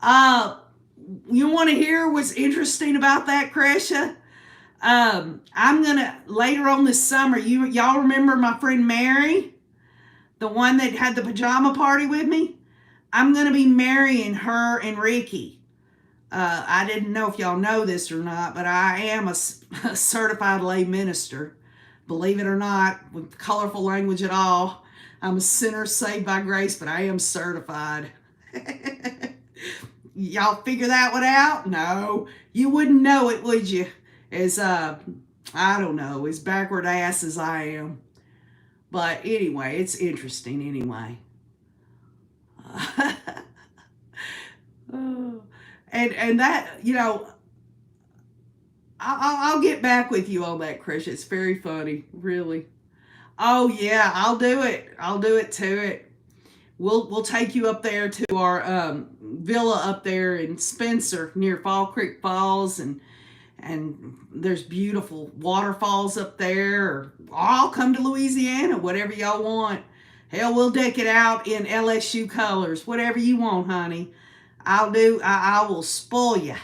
You want to hear what's interesting about that, Kresha? I'm gonna later on this summer. Y'all remember my friend Mary, the one that had the pajama party with me? I'm gonna be marrying her and Ricky. I didn't know if y'all know this or not, but I am a certified lay minister. Believe it or not, with colorful language at all. I'm a sinner saved by grace, but I am certified. Y'all figure that one out? No, you wouldn't know it, would you? As I don't know, as backward ass as I am. But anyway, it's interesting anyway. And that, I'll get back with you on that, Krish. It's very funny, really. Oh yeah, I'll do it. I'll do it to it. We'll take you up there to our villa up there in Spencer near Fall Creek Falls, and there's beautiful waterfalls up there. Or I'll come to Louisiana, whatever y'all want. Hell, we'll deck it out in LSU colors, whatever you want, honey. I'll do. I will spoil you.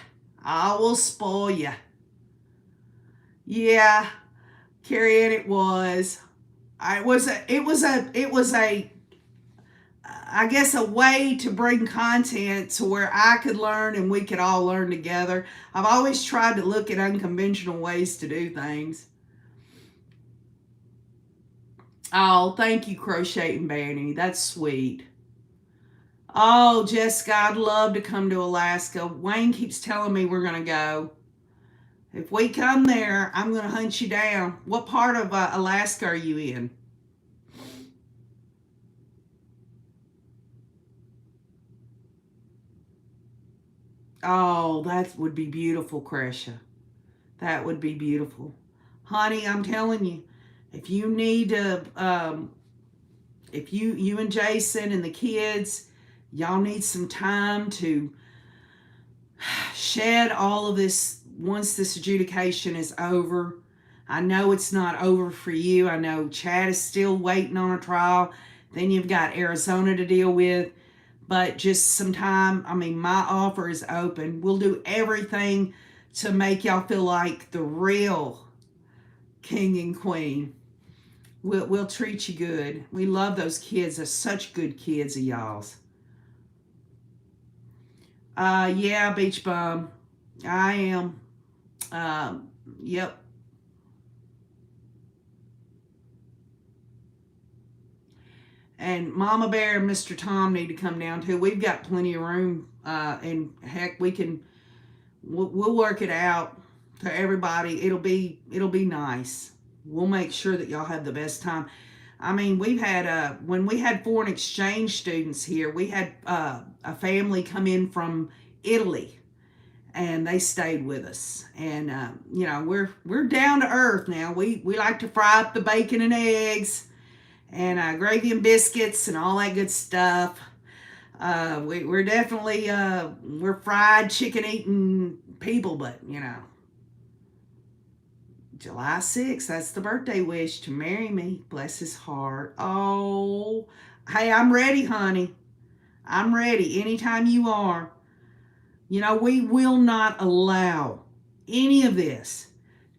I will spoil you. Yeah, Carrie Ann, it was. It was a I guess a way to bring content to where I could learn and we could all learn together. I've always tried to look at unconventional ways to do things. Oh, thank you, Crocheting Banny. That's sweet. Oh, Jessica, I'd love to come to Alaska. Wayne keeps telling me we're going to go. If we come there, I'm going to hunt you down. What part of Alaska are you in? Oh, that would be beautiful, Cresha. That would be beautiful. Honey, I'm telling you, if you need to, if you and Jason and the kids, y'all need some time to shed all of this once this adjudication is over. I know it's not over for you. I know Chad is still waiting on a trial. Then you've got Arizona to deal with. But just some time, I mean, my offer is open. We'll do everything to make y'all feel like the real king and queen. We'll treat you good. We love those kids. They're such good kids of y'all's. Yeah, Beach Bum. I am. Yep. And Mama Bear and Mr. Tom need to come down too. We've got plenty of room, and heck, we'll work it out for everybody. It'll be nice. We'll make sure that y'all have the best time. I mean, we've had when we had foreign exchange students here, we had a family come in from Italy, and they stayed with us. And you know, we're down to earth now. We like to fry up the bacon and eggs, and gravy and biscuits and all that good stuff. We're definitely we're fried chicken eating people, but you know, July 6th, that's the birthday wish to marry me. Bless his heart. Oh, hey, I'm ready, honey. I'm ready anytime you are. You know, we will not allow any of this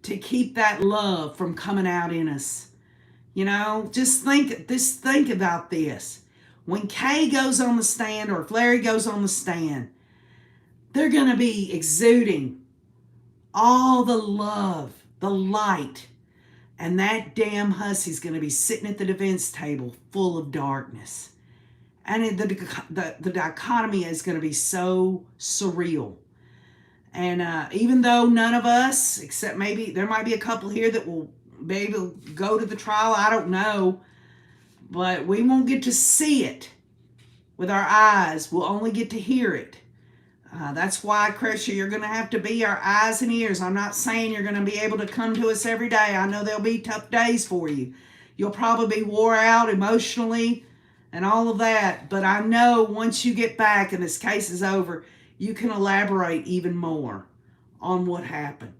to keep that love from coming out in us. You know, just think about this. When Kay goes on the stand or if Larry goes on the stand, they're going to be exuding all the love, the light, and that damn hussy's going to be sitting at the defense table full of darkness. And the dichotomy is going to be so surreal. And even though none of us, except maybe there might be a couple here that will maybe go to the trial, I don't know, but we won't get to see it with our eyes. We'll only get to hear it. That's why, Cresha, you're going to have to be our eyes and ears. I'm not saying you're going to be able to come to us every day. I know there'll be tough days for you. You'll probably be wore out emotionally and all of that. But I know once you get back and this case is over, you can elaborate even more on what happened.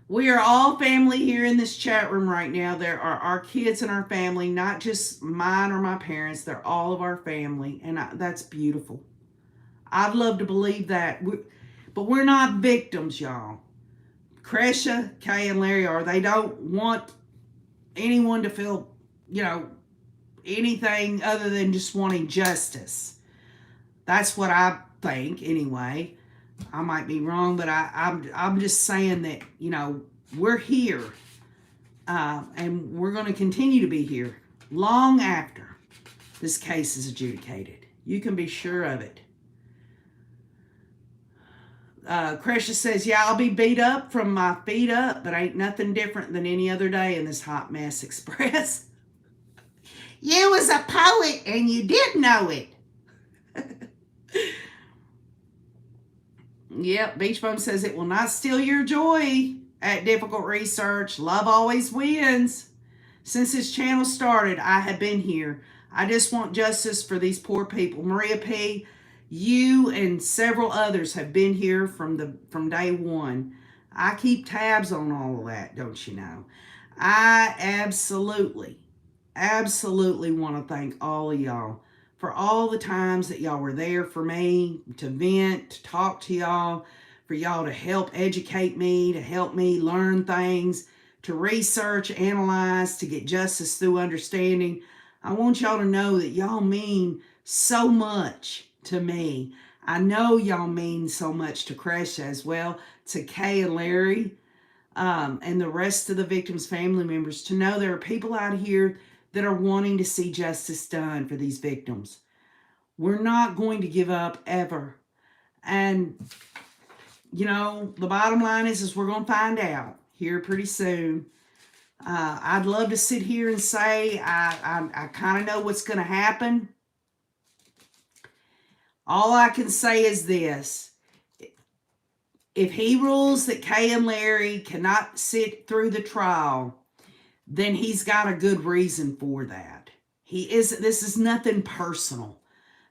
We are all family here in this chat room right now. There are our kids in our family, not just mine or my parents. They're all of our family, and that's beautiful. I'd love to believe that. But we're not victims, y'all. Cresha, Kay, and Larry are. They don't want anyone to feel, you know, anything other than just wanting justice. That's what I think, anyway. I might be wrong, but I'm just saying that, you know, we're here, and we're going to continue to be here long after this case is adjudicated. You can be sure of it. Cresha says, yeah, I'll be beat up from my feet up, but ain't nothing different than any other day in this hot mess express. You was a poet, and you did know it. Yep, Beach Bum says it will not steal your joy at difficult research. Love always wins. Since this channel started, I have been here. I just want justice for these poor people. Maria P., you and several others have been here from day one. I keep tabs on all of that, don't you know? I absolutely want to thank all of y'all for all the times that y'all were there for me, to vent, to talk to y'all, for y'all to help educate me, to help me learn things, to research, analyze, to get justice through understanding. I want y'all to know that y'all mean so much to me. I know y'all mean so much to Cresha as well, to Kay and Larry, and the rest of the victims' family members, to know there are people out here that are wanting to see justice done for these victims. We're not going to give up ever. And, you know, the bottom line is we're going to find out here pretty soon. I'd love to sit here and say I kind of know what's going to happen. All I can say is this. If he rules that Kay and Larry cannot sit through the trial, then he's got a good reason for that. This is nothing personal.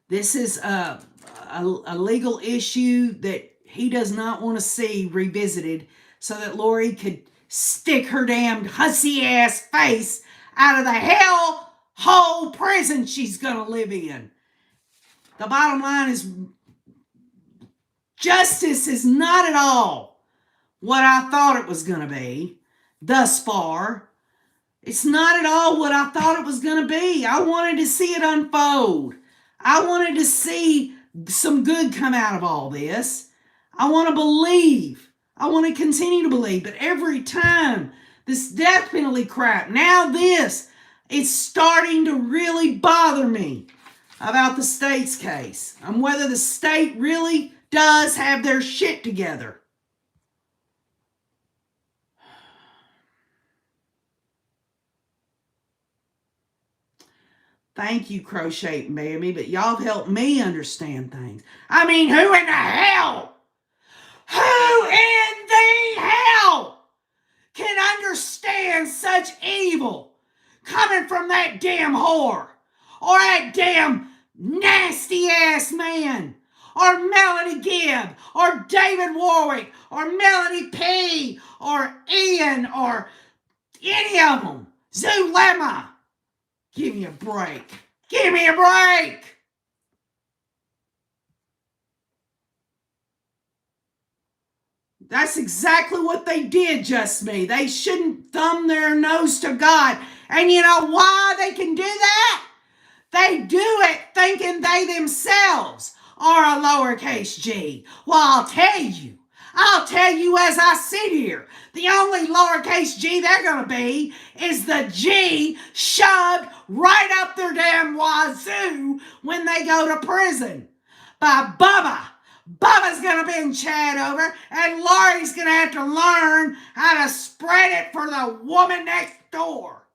This is a legal issue that he does not want to see revisited so that Lori could stick her damned hussy ass face out of the hell hole prison she's going to live in. The bottom line is justice is not at all what I thought it was going to be thus far. It's not at all what I thought it was going to be. I wanted to see it unfold. I wanted to see some good come out of all this. I want to believe. I want to continue to believe. But every time this death penalty crap, now this, it's starting to really bother me about the state's case and whether the state really does have their shit together. Thank you, Crochet Mammy, but y'all have helped me understand things. I mean, who in the hell? Who in the hell can understand such evil coming from that damn whore? Or that damn nasty ass man? Or Melanie Gibb? Or David Warwick? Or Melanie P? Or Ian? Or any of them? Zulema? Give me a break. Give me a break. That's exactly what they did, just me. They shouldn't thumb their nose to God. And you know why they can do that? They do it thinking they themselves are a lowercase g. Well, I'll tell you as I sit here, the only lowercase g they're going to be is the G shoved right up their damn wazoo when they go to prison by Bubba. Bubba's going to be in chat over, and Laurie's going to have to learn how to spread it for the woman next door.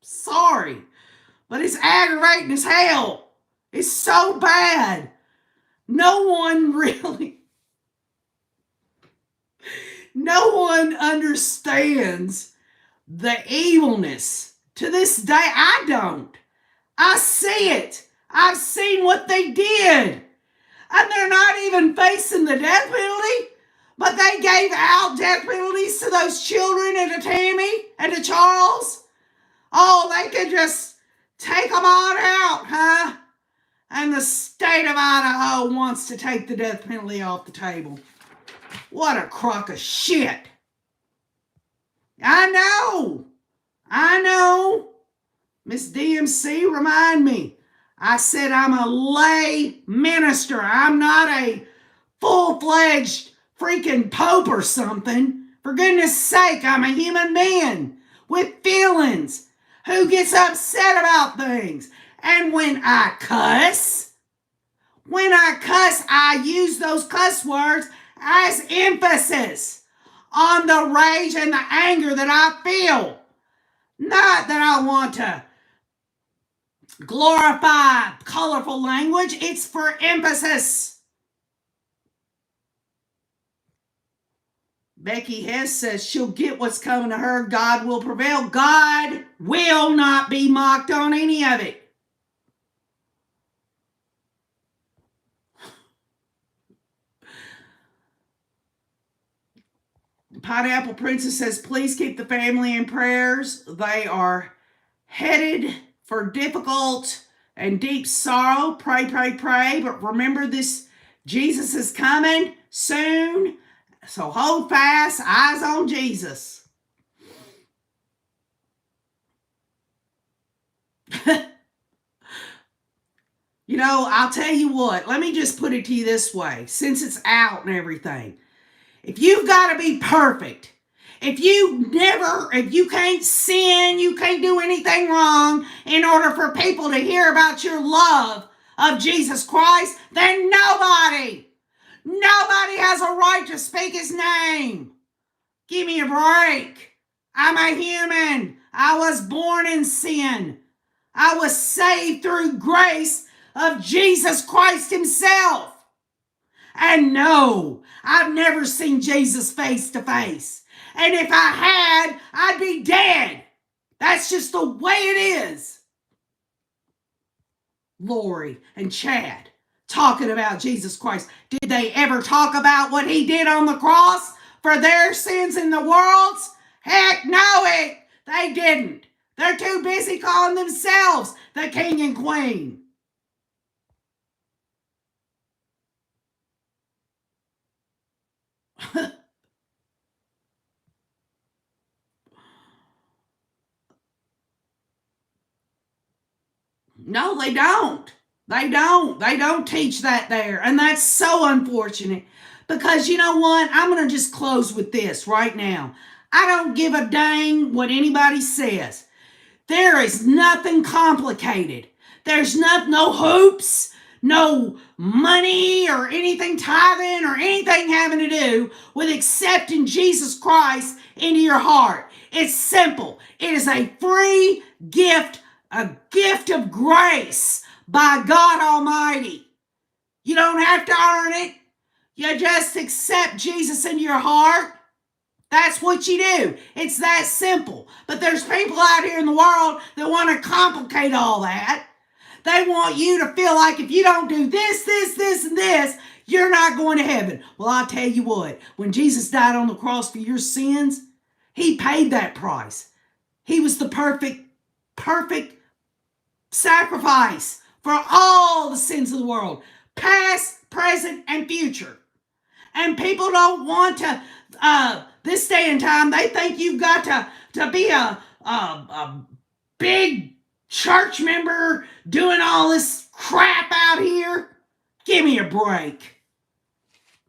Sorry, but it's aggravating as hell. It's so bad. No one understands the evilness. To this day, I don't. I see it. I've seen what they did. And they're not even facing the death penalty, but they gave out death penalties to those children and to Tammy and to Charles. Oh, they could just take them on out, huh? And the state of Idaho wants to take the death penalty off the table. What a crock of shit. I know. Miss DMC, remind me. I said I'm a lay minister. I'm not a full-fledged freaking pope or something. For goodness sake, I'm a human being with feelings who gets upset about things. And when I cuss, I use those cuss words as emphasis on the rage and the anger that I feel. Not that I want to glorify colorful language. It's for emphasis. Becky Hess says she'll get what's coming to her. God will prevail. God will not be mocked on any of it. Pineapple Princess says, please keep the family in prayers. They are headed for difficult and deep sorrow. Pray, pray, pray. But remember this, Jesus is coming soon. So hold fast, eyes on Jesus. You know, I'll tell you what, let me just put it to you this way, since it's out and everything. If you've got to be perfect, if you can't sin, you can't do anything wrong in order for people to hear about your love of Jesus Christ, then nobody has a right to speak his name. Give me a break. I'm a human. I was born in sin. I was saved through grace of Jesus Christ himself. And no, I've never seen Jesus face to face. And if I had, I'd be dead. That's just the way it is. Lori and Chad talking about Jesus Christ. Did they ever talk about what he did on the cross for their sins and the world's? Heck no, they didn't. They're too busy calling themselves the king and queen. No, they don't. They don't teach that there. And that's so unfortunate. Because you know what? I'm going to just close with this right now. I don't give a dang what anybody says. There is nothing complicated. There's no hoops, no money or anything tithing or anything having to do with accepting Jesus Christ into your heart. It's simple. It is a free gift, a gift of grace by God Almighty. You don't have to earn it. You just accept Jesus into your heart. That's what you do. It's that simple. But there's people out here in the world that want to complicate all that. They want you to feel like if you don't do this, and this, you're not going to heaven. Well, I'll tell you what. When Jesus died on the cross for your sins, he paid that price. He was the perfect sacrifice for all the sins of the world, past, present, and future. And people don't want to, this day and time, they think you've got to be a big church member doing all this crap out here. Give me a break.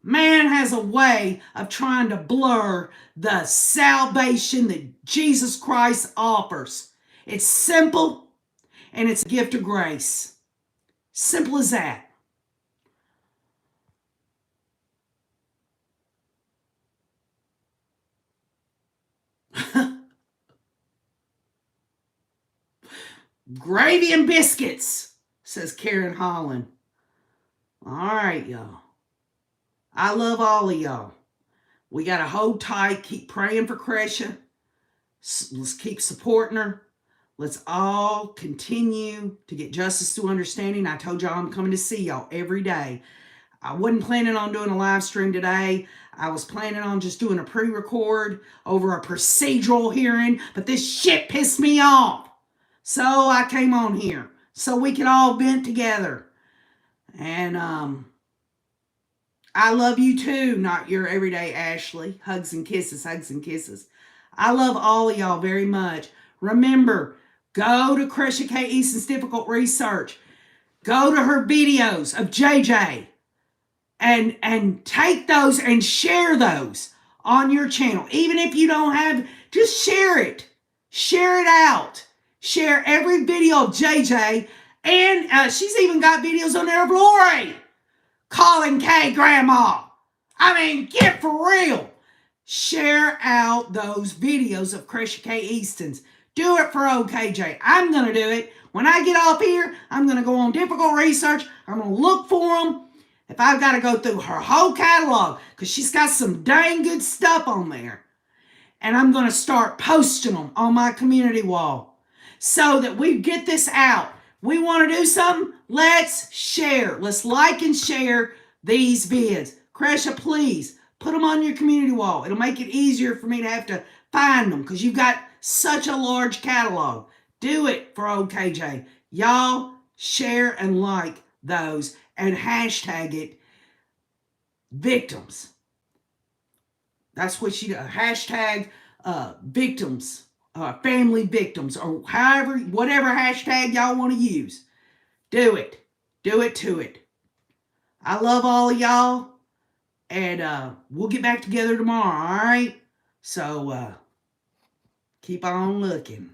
Man has a way of trying to blur the salvation that Jesus Christ offers. It's simple, and it's a gift of grace. Simple as that. Gravy and biscuits, says Karen Holland. All right, y'all. I love all of y'all. We got to hold tight, keep praying for Cresha. Let's keep supporting her. Let's all continue to get justice through understanding. I told y'all I'm coming to see y'all every day. I wasn't planning on doing a live stream today. I was planning on just doing a pre-record over a procedural hearing, but this shit pissed me off. So I came on here so we could all vent together. And I love you too, not your everyday Ashley. Hugs and kisses, hugs and kisses. I love all of y'all very much. Remember, go to Cresha K. Easton's Difficult Research. Go to her videos of JJ. And take those and share those on your channel. Even if you don't have, just share it. Share it out. Share every video of JJ. And she's even got videos on there of Lori calling Kay grandma. I mean, get for real. Share out those videos of Cresha K. Easton's. Do it for OKJ. I'm going to do it. When I get off here, I'm going to go on Difficult Research. I'm going to look for them. If I've got to go through her whole catalog, because she's got some dang good stuff on there. And I'm going to start posting them on my community wall so that we get this out. We want to do something? Let's share. Let's like and share these vids. Cresha, please put them on your community wall. It'll make it easier for me to have to find them because you've got such a large catalog. Do it for OKJ. Y'all share and like those and hashtag it victims. That's what she does. Hashtag victims, family victims, or however, whatever hashtag y'all want to use. Do it. Do it to it. I love all of y'all. And we'll get back together tomorrow, all right? So keep on looking.